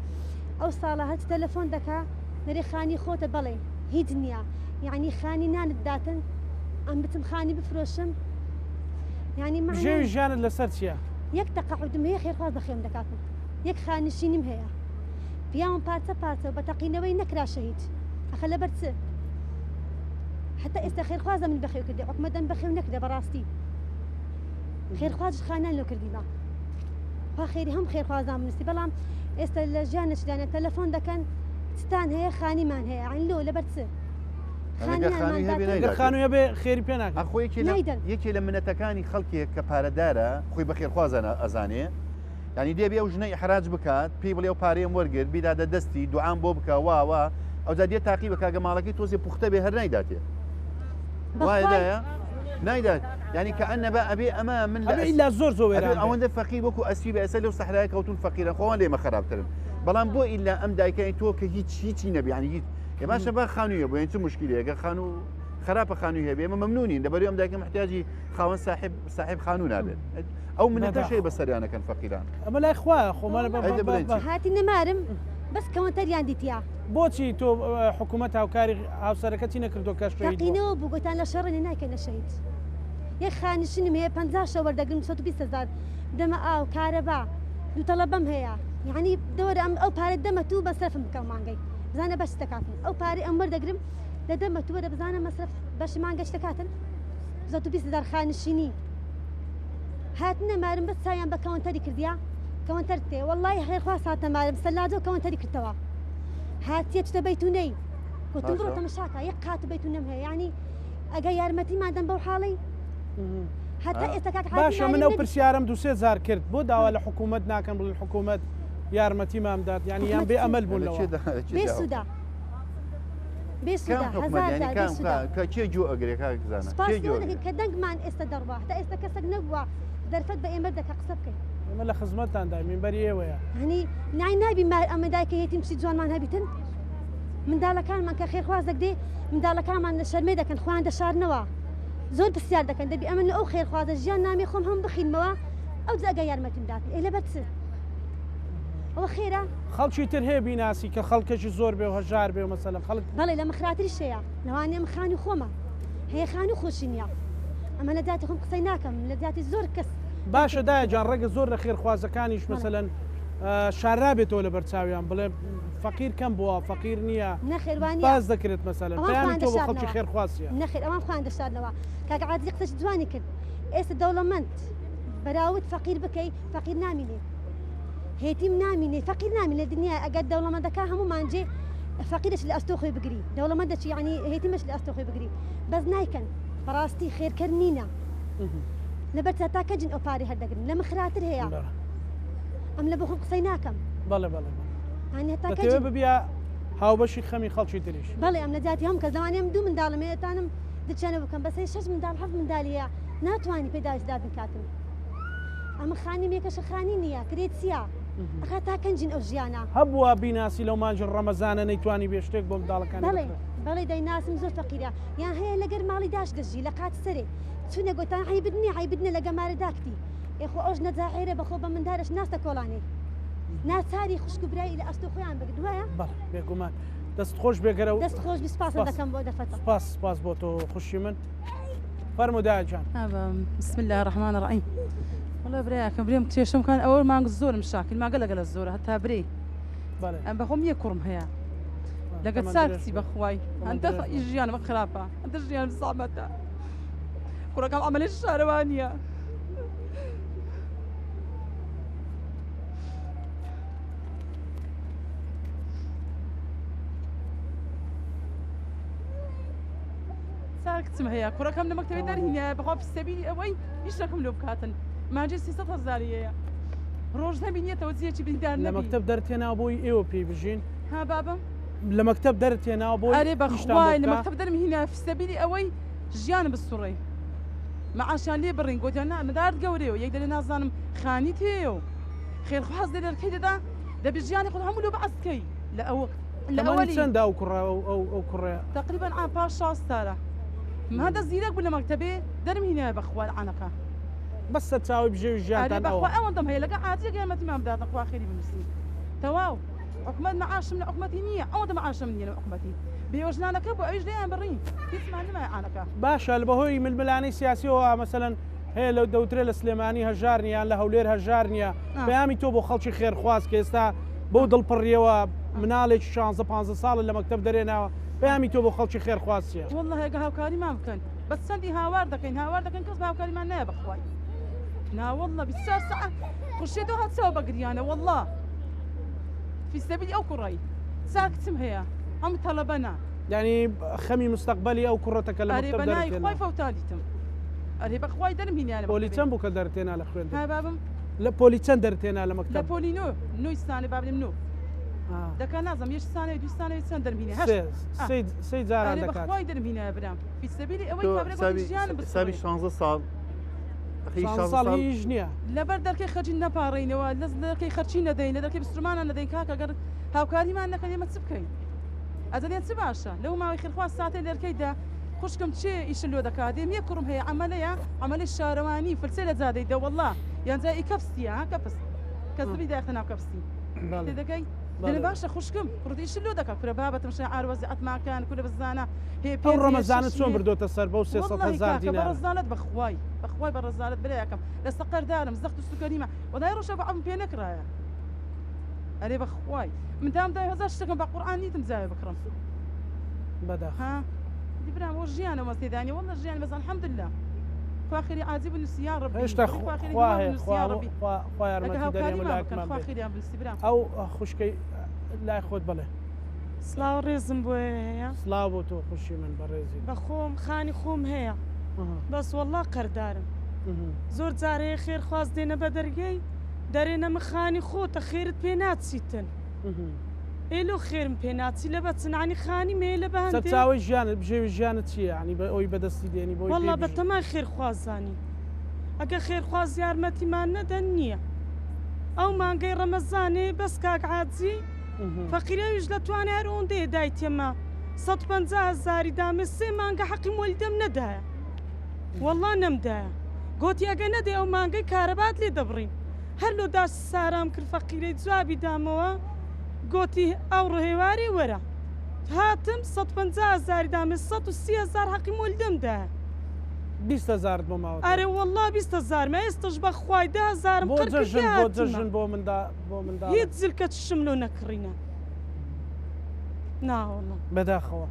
ئەو ساڵە هەچ تەلەفۆن دەکا نەری خانی خۆتە بەڵێ هیچ نییە یعنی خانی نانت داتن ئەم بتم خانی بفرۆشم ینی ژیانت لەسەر چییە؟ یەک تەقاعدم هەیە خێرخواز بەخێم دەکاتن یەک خانشینیم هەیە پیاوم پارچە پارچە بە تەقینەوەی نەکرا شەهید ئەخە لەبەر چ حتى ئێستا خێرخوازە من بەخێو کردی حکومەتەن بەخێو نەکردە بەڕاستی خێرخوازش خانان لۆ کردیمە خوا خێری هەم خێرخوازان منستی بەڵام ئێستا لە ژیانشدانە تەلەفۆن دەکەن ستان هەیە خانیمان هەیە عین لۆ لەبەر چ خانوویە بێ خێری پێ ناکە خۆی یەکێ لە منەتەکانی خەڵکێک کە پارەدارە خۆی بە خێرخوازە ئەزانێ ینی دێبێ ئەو ژنەی حراج بکات پێی بڵێ و پارەیەم وەرگرت بیدادە دەستی دوعام بۆ بکە واوە ئەو دادێت تاقی بە کاگە ماڵەکەی تۆزی پوختە بێ هەر نایداتێ وایدایە نایدات ینی کە ئەنە بە ئەبێ ئەمە من لا زۆر زۆر ئەوەندە فەقیر وەکو ئەسپی بە ئەسە لەو سەحرای کەوتون فەقیرە خۆوان لێمە خراپترن بەڵام بۆ ئیلا ئەم دایکەی تۆ کە هیچی نەبی ینی هیچ باشە با خانوویە بۆ چ مشکلەیەگە خانوو خراپە خانووی هەبێ ئەمە مەمنونین دەبەر ئەم دایکە محتاجی خاوەن صاحب خانوو نابێت ئەو منەتەشەی بە سەریانەکەن فەقیران ئەمە لای خوا خۆمانە هاتی نەمارم بەس کەوەتەریان دیتیا بۆچی تۆ حکوومەت هاوکاری هاوسەرەکەتی نەکردو کەشتەقینەوە بووگوتان لە شەڕێنی ناکەنە شەهید یەک خانشینم هەیە 50 شە وەردەگرم 120,000 دەمە ئاو کارەبا دوو تەڵەبەم هەیە یعنی دەوەرە ئەم ئەو پارە دەمە تو بەسەرفم بکەم مانگەی بزانە بەش دەکاتن ئەو پارەی ئەم وەردەگرم لە دەمە تو وەرە بزانە مەسرف بەشی مانگەش دەکاتن 120,000 خانشینی هاتنە مارم بەس چایان بە کەوەنتەری کردیا کەوەنتەر تێ وەڵڵی خێرخوا ساتە مارم سەلاجە کەوەنتەری کردەوە هاتیە چتە بەیتونەی گوتم بڕۆ تەمەشاکە یەک قات بەیتونەم هەیە ینی ئەگە یارمەتیمادەم بەو حاڵی هەتا ئێستا کاک باشە من ئەو پرسیارم 2-3 کرد بۆ داوا لە حکوومەت ناکەم بڵێ حکوومەت یارمەتیمان داد ینی یان بێ ئەمەل بوونەوە بێسوودا کە چێ جو ئەگرێ کە دەنگمان ئێستا دەڕوا هەتا ئێستا کەسێک نەبووە دەرفەت بە ئێمە دەکە قسە بکەین ئێمە لە خزمەتتاندا مینبەری ئێوەیە هەنی نای نابی ئەمە دایکە هێتیم چی جوانمان هەبیتن منداڵەکانمان کە خێرخوازێک دێ منداڵەکانمان لە شەرمێ دەکەن خۆیان دەشارنەوە زۆر پرسیار دەکەن دەبی ئەمن لە ئەو خێرخوازە ژیان نامی خۆم هەم بخینمەوە ئەو جەگە یارمەتیم داتن ئێ لەبەر چ ئەوە خێرا خەڵکی تر هەیە بیناسی کە خەڵکەشی زۆر بێ و هەژار بێ و مەسەلەن خەڵک بەڵێ لە مەخراتری شەیە لەوانێ خانی خۆمە هەیە خانی خۆشی نییە ئەمە لە داتی خۆم قسەی ناکەم لە داتی زۆر کەس باشە دایە جان ڕێگە زۆر لە خێرخوازەکانیش مەسەلەن شارابێتەوە لە بەرچاویان بڵێ فەقیر کەم بووە فەقیر نییە نەخێوانی باز دەکرێت مەسەلەن پێیان تۆ بە خەڵکی خێرخوازیە نەخێر ئەوان خۆیان دەشاردنەوە کاک عادی قسەش جوانی کرد ئێستا دەوڵەمەند بەراورد فەقیر بکەی فەقیر نامینێ هێتیم نامینێ فەقیر نامینێ دنیا ئەگەر دەوڵەمەندەکە هەموو مانجێ فەقیرش لە ئەستۆ خۆی بگری دەوڵەمەندەچ یعنی هێتیمەش لە ئەستۆ خۆی بگری بەس نایکەن بەڕاستی خێرکەر نینە لەبەر تا کەجن ئەو پارەی هەردەگرن لە مخراتر هەیە ئەم لە بۆ خۆم قسەی ناکەم بەڵێ بەڵێ ببیە هاوبەشی خەمی خەڵکی تریش بەڵێ ئەم لە جاتی هەم کە زمانێم دوو منداڵمێتانم دچەنە بکەم بەسەی 6 منداڵ 7 منداڵیە ناتوانانی پێداویستدادن کاتم ئەمە خانی مێکەشە خانی نییە کرێت چییە ئەخا تا کەنجین ئەو ژیانە هەبووە بیناسی لەو مانجی ڕەمەزانە نەیتوانی بێ شتێک بۆ منداڵەکان بەڵێ دەیناسم زۆر فەقیرە یان هەیە لەگەر ماڵی داش دەژی لە قات سەرێ چونە گوتان حیبدنی حیبدنە لە گەمارە داکتی ئێخۆ ئەوش نەجاعێرە بەخۆ بە مندارش ناستە کۆڵانێ ناچاری خوشک و برایی لە ئەستۆ خۆیان بگرت وایە بێگومان دەست خۆش بێگەرەوە دەست خۆش سپاسە دەکەم بۆ دەفەتە سپاس بۆ تۆ خوشی من فەرموودایە جان بسم الله الرحمن الرحیم والله برایەکەم برێم کێشم کان ئەوە مانگ زۆرم شاکل ماگە لەگەلە زۆرە هەتا برێ ئەم بەخۆم یە کوڕم هەیە لەگە چاکسی بەخوای هەندە ژیانمە خراپە هەندە ژیانم سامەتە کوڕەکەم ئەمەلێ شارەوانیە چاکچم هەیە کوڕەکەم لە مەکتەبی دەرهینە بەخوا پستەبی ئەوەی هیچەکەم لێ بکاتن ماجێ 300,000 ڕۆژ نەبینێتەوە جێکی بریدار لە مەکتەب دەرتێنا بۆی ئێوە پێی بژین ها بابم لە مەکتەب دەرتێنا بۆی ئەرێ بەخوای لە مەکتەب دەرم هینە فستەبیری ئەوەی ژیانم بسوڕێ مەعاشان لێ بڕین گوتیان مدار گەورەیە و یەک دەرێ نازانم خانیت هەیە و خێرخواز لە دەرکەی دەدا دەبێت ژیانی خۆت هەموو لە بەعسکەی لە ئەوە لە ئەوەی چەنددا ئەو کوڕە ئەو کوڕێ تقریبا ئا پاش 6 سارە هذا زیرەک بوو لە مەکتەبێ دەرم هینە بەخوا عانەکە بەسە چاوی بژێوی ژیانتان بەخوا ئەوەندەم هەیە لەگە عاجزە گەرمەتیمان بداتە خوا خێری بنووسی تەواو حکومەت معاشم لە حکومەتی نییە ئەوەندە معاشم نییە لە حکومەتی بێوەژنانەکە بۆ ئەویش لێیان بڕین هیچمان نمایە عانەکە باشە لە بەهۆی ململانەی سیاسیەوە مەسەلەن هەیە لەو دەوترێت لە سلێمانی هەژار نیە لە هەولێر هەژار نییە پەیامی تۆ بۆ خەڵکی خێرخواز کە ئێستا بەو دڵپڕیەوە مناڵێکی 16 ساڵە لە مەکتەب دەرێناوە پەیامی تۆ بۆ خەڵکی خێرخواز چیە والله هێگە هاوکاریمان بکەن بەس چەندی هاوار دەکەین کەس بە هاوکاریمان نایە بەخوای ناوەڵە 24 ساعة خوشێتەوە هەچەوە بەگریانە والله في سبيل ئەو کوڕی چاکچم هەیە هەموو تەڵەبەنا یعنی خەمی مستەقبەلی ئەو کوڕەتەکە لە مەکتەب بەنای خوای فەوتالیتم ئەرێ بەخوای دەرم هینیانە پۆلی چەند بوو کە دەرتێنا لە خوێن ها بابم لە پۆلی چەند دەرتێنا لە لە مەکتەب پۆلی نۆی ستانێ بابلیم نۆ دەکە نازم یەش سانەی دوی سانەی چەند دەرمینێ سێ جاران دەکات بەخوای دەرمینە برام في سبيل ئەوەی کابرا ژیان سابی 16 ساڵ ساڵ هیچ نییە لەبەر دەرکەی خەرجی نەپاڕێنەوە لە دەرکەی خەرچی نەدەین لە دەرکەی بسترمانە نەدەین کاکە گەر هاوکاریمان نەکەن ئێمە چ بکەین ئەدەنێت چ باشە لەو ماوەی خێرخواز ساتێ لەرکەیدا خوشکم چێ ئیشن لۆ دەکات دێم یەک کوڕم هەیە عەمەلەیە عەمەلی شارەوانی فلسێ لە جادەیدا وەڵڵا یانجا ئی کەپستیە ها کەپس کەسبی داخە ناو کەپستی تێدەکەی دەنێ باشە خوشکم کوڕی ئیشن لۆ دەکات کورە بابەتم شە ئاروەزی ئەتماکان کورە بزانە هەیە ئەو ڕەمەزانت چۆن بردۆتە سەر بەو 300,000 دینار بەڕزانەت بەخوای بەڕزانەت برایەکەم لە سەقەردارم زەخت و سوکەریمە وەدای ڕۆژە بە عەم پێ نەکرایە ئەرێ بەخوای من دام دای هەزار شتەکەم بە قورئان نیتم جاوێ بکڕم بەداخ ها دیبرام وە ژیانە مەسیدانی وەڵە ژیان بەزان الحەمدلله خوا خێری عاجی بنووسی یا ڕەبی هێشتا خوا یارمەتی دەرێ مەلایەکمان بێ ئەو خوشکەی لای خۆت بڵێ سلااو ڕێزم بۆ هەیە سلااو بۆ تۆ خوشی من بەڕێزی بە خۆم خانی خۆم هەیە بەس وەڵا قەردارم زۆر جارەیە خێرخواز دێنە بە دەرگەی دەرێنە مخانی خۆتە خێرت پێ ناچیتن ئێلۆ خێرم پێ ناچی لە بەچنانی خانی مێ لە بەچاوی ژیانت بژێوی ژیانت چییە عنی بە ئەوی بەدەستی دێنی بۆ وەڵا بە تەمای خێرخوازانی ئەگە خێرخواز یارمەتیمان نەدەن نییە ئەو مانگەی ڕەمەزانێ بەس کاک عاجزی فەقیرەویش لە توانێ هەر ئەوەندەیە دای تێمە 150,000 دامێ 3 مانگە حەقی مۆلیدەم نەدایە وەڵا نەمدایە گۆتی ئەگە نەدەی ئەو مانگەی کارەبات لێ دەبڕین هەر لۆ داش سارام کرد فەقیرەی جوابی دامەوە گۆتی ئەو ڕهێواری وەرە هاتم 150,000 دامێ 130,000 حەقی مۆلیدەمدایە 20,000 بۆ ماوە ئەرێ وەڵا 20,000 مە ئێستش بەخوای 10,000 بۆ جەژن بۆ مندا هیچ زلکە چشم لۆ نەکڕینە ناوەڵە بەداخەوە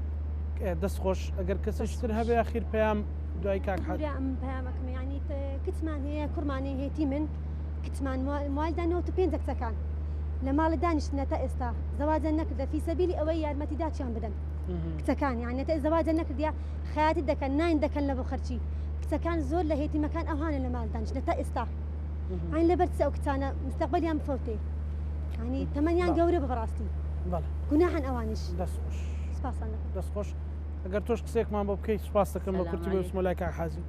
دەست خۆش ئەگەر کەسشتر هەبێ ئەخیر پێیام دوای کاک حەد ئەم پەیامەکەم یعنی کچمان هەیە کوڕمانی هێتی من کچمان مالدانەوە 5 کچەکان لە ماڵە دانیشتنەتە ئێستا زەواجە نەکردە فی سەبیلی ئەوەی یارمەتیدا چیان بدەن کچەکان یعنی تە زەواجە نەکردیا خەیاتی دەکەن ناین دەکەن لە بۆ خەرچی کچەکان زۆر لە هێتیمەکان ئەوهانە لە ماڵ دانیشتنەتە ئێستا عین لەبەر ئەو کچانە مستەقبەلیان بفەوتێ ینی تەمەنیان گەورە بەڕاستی گوناحن ئەوانش دەست خۆش ئەگەر تۆش قسێکمان بۆ بکەیت سوپاس دەکەم بە کورتی بە بسمەلای کاک حازی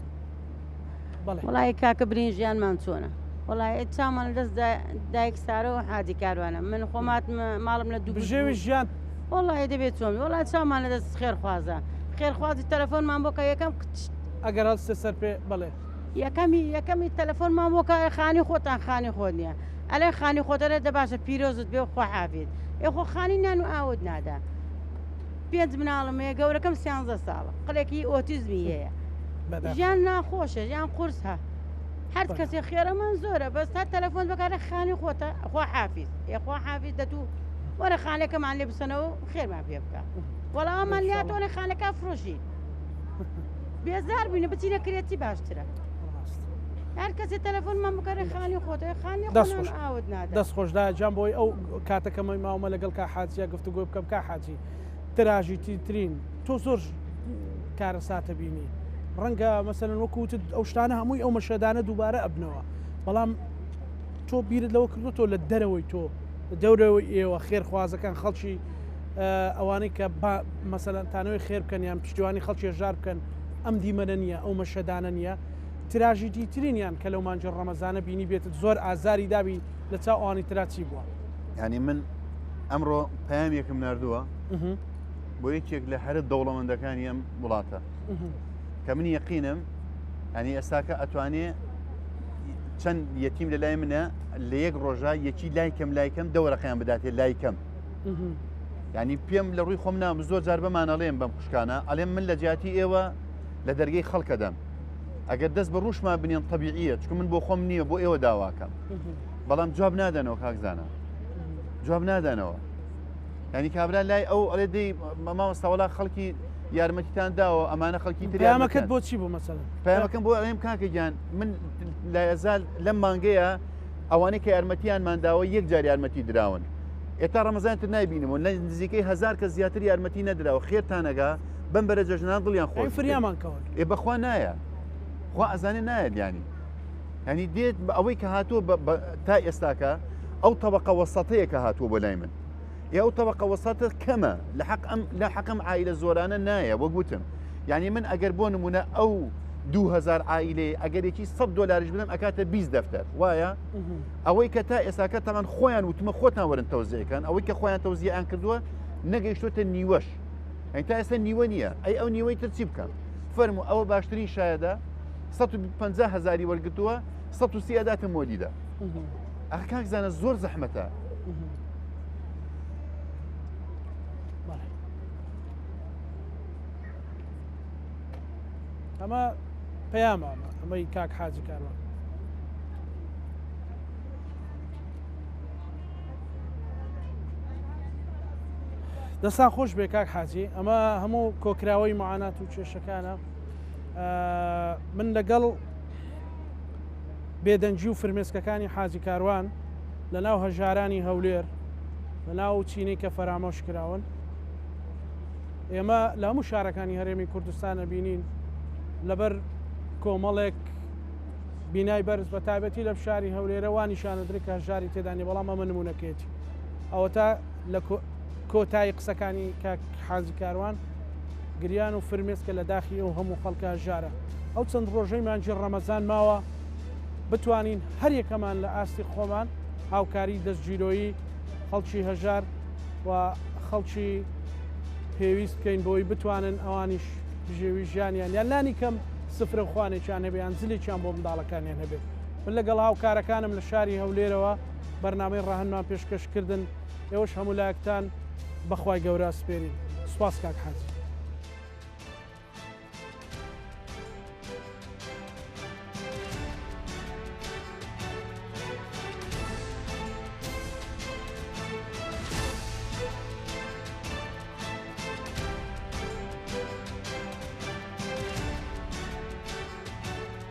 وڵای کاکە برین ژیانمان چۆنە وڵای چامان دەست دایک سارەوە حاجی کاروانە من خۆمات ماڵم لە دوو بژێوی ژیان وڵای دەبێت چۆن وڵای چامان لە دەست خێرخوازە خێرخوازی تەلەفۆنمان بۆ کە یەکەم ئەگەر هەستێ سەر پێ بڵێ یەکەمی تەلەفۆنمان بۆ کە خانی خۆتان خانی خۆ نییە ئەلێ خانی خۆتەرە دە باشە پیرۆزت بێ خۆ حافێت ئێخۆ خانی نان و ئاوت نادا 5 مناڵم هەیە گەورەکەم 13 ساڵە قڵێکی ئۆتیزمی هەیە ژیان ناخۆشە ژیان قورسە هەر کەسێ خێرەمان زۆرە بەس تا تەلەفۆن بەکارە خانی خۆتە خۆ حافیز یخوا حافیز دەتوو وەرە خانەکەمان لێ بسەنەوە خێرمان پێ بکە وەڵام ئەمان لاتۆنە خانەکە فرۆشی بێزار بووینە بچینە کرێتی باشترە هەر کەسێ تەلەفۆنمان بکەڕێ خانی خۆتە خانی ئاوت نادە دەست خۆشدا جام بۆی ئەو کاتەکەمەی ماومە لەگەڵ کا حاجیە گفتوگۆ بکەم کا حاجی تراژی تیترین تۆ زۆر کارە ساتە بینی ڕەنگە مەسەرەن وەکوتت ئەو شتانە هەمووی ئەو مەشەدانە دووبارە ئەبنەوە بەڵام تۆ بیرت لەوە کردوتۆ لە دەرەوەی تۆ دەورەوەی ئێوە خێرخوازەکان خەڵکی ئەوانەی کە مەسەلەن تانەوەی خێر بکەن یان پشتیوانی خەڵکی ژار بکەن ئەم دیمەنە نییە ئەو مەشەدانە نییە تراژی دیترینیان کە لەو مانجە ڕەمەزانە بینی بێتت زۆر ئازاری دابی لە چاو ئەوانی تراچی بووە ینی من ئەمڕۆ پەیامێکم نردووە بۆ یەکێک لە هەرە دەوڵەمەندەکانی ئەم وڵاتە کە من یەقینم ئەنی ئێستاکە ئەتوانێ چەند یەتیم لە لای منە لە یەک ڕۆژە یەکی لایکەم دەوەرەقیان بداتێ لایکەم ینی پێم لە ڕووی خۆم نام زۆر جار بەمانەڵێم بەم خوشکانە ئەڵێم من لە جیاتی ئێوە لە دەرگەی خەڵکەدەم ئەگەر دەست بە ڕوشمان بنێن طبیعیە چکە من بۆ خۆم نییە بۆ ئێوە داواکەم بەڵام جواب نادەنەوە کاکزانە جواب نادەنەوە ینی کابرا لای ئەو ئەڵێ دەی مامۆستاوەڵا خەڵکی یارمەتیتان داوە ئەمانە خەڵکی پەیامەکەت بۆچی بوو مەسەلەن پەیامەکەم بۆ ئەڵێم کاکەگیان من لە ئەزال لەم مانگەیە ئەوانەی کە یارمەتیانمان داوە یەک جار یارمەتی دراون ئێتا ڕەمەزانتر نایبینەوە لە نزیکەی هزار کە زیاتر یارمەتی نەدراوە خێرتانەگا بەم بەرە جەژنان دڵیان خۆش فریامان کەوت ئێ بەخوا نایە خوا ئەزانێ نایە ینی دێت بە ئەوەی کە هاتووە تا ئێستاکە ئەو تەبقە وەسەتەیە کە هاتووە بۆ لای من ئەو تەبقە وەسەتە کەمە لە حەقم عائیلە زۆرانە نایە وە گوتم یعنی من ئەگەر بۆ نمونە ئەو 2000 عائیلێ ئەگەرێکی $100 بدەم ئەکاتە 20 دەفتەر وایە ئەوەی کە تا ئێستاکە تەمان خۆیان وتمە خۆتان وەرن تەوزیەکەن ئەوەی کە خۆیان تەوزیەیان کردووە نەگەیشتوتە نیوەش ئەین تا ئێستا نیوە نییە ئەی ئەو نیوەی تر چی بکەم فەرمو ئەوە باشترین شایەدە 150,000 وەرگتووە 130 داتە مۆلیدا ئەخ کاکزانە زۆر زەحمەتە ئەمە پەیامە ئەمەی کاک حاجی کارەوە دەستان خۆش بێ کاک حاجی ئەمە هەموو کۆکراوەی معانات و کێشەکانە من لەگەڵ بێدەنجی و فرمێسکەکانی حاجی کاروان لە ناو هەژارانی هەولێر لە ناو چینی کە فەرامۆش کراون ئێمە لە هەموو شارەکانی هەرێمی کوردستانە بینین لەبەر کۆمەڵێک بینای بەرز بە تایبەتی لە شاری هەولێرە وانیشانەدرێت کە هەژاری تێدانی بەڵام ئەمە نمونونەکێتی ئەوە تا لە کۆتایی قسەکانی کاک حاجی کاروان گریان و فرمێسکە لە داخی ئەو هەموو خەڵکە هەژارە ئەو چەند ڕۆژەی مانجی ڕەمەزان ماوە بتوانین هەر یەکەمان لە ئاستی خۆمان هاوکاری دەستگیرۆیی خەڵکی هەژار و خەڵکی پێویست بکەین بۆی بتوانن ئەوانیش ژێوی ژیانیان یان لانی کەم سفرە خوانێکیان هەبێیان زلێکیان بۆ منداڵەکانیان هەبێت من لەگەڵ هاوکارەکانم لە شاری هەولێرەوە بەرنامەی ڕاهەنمان پێشکەشکردن ئێوەش هەموو لایەکتان بەخوای گەورە سپێرین سوپاس کاک حاجی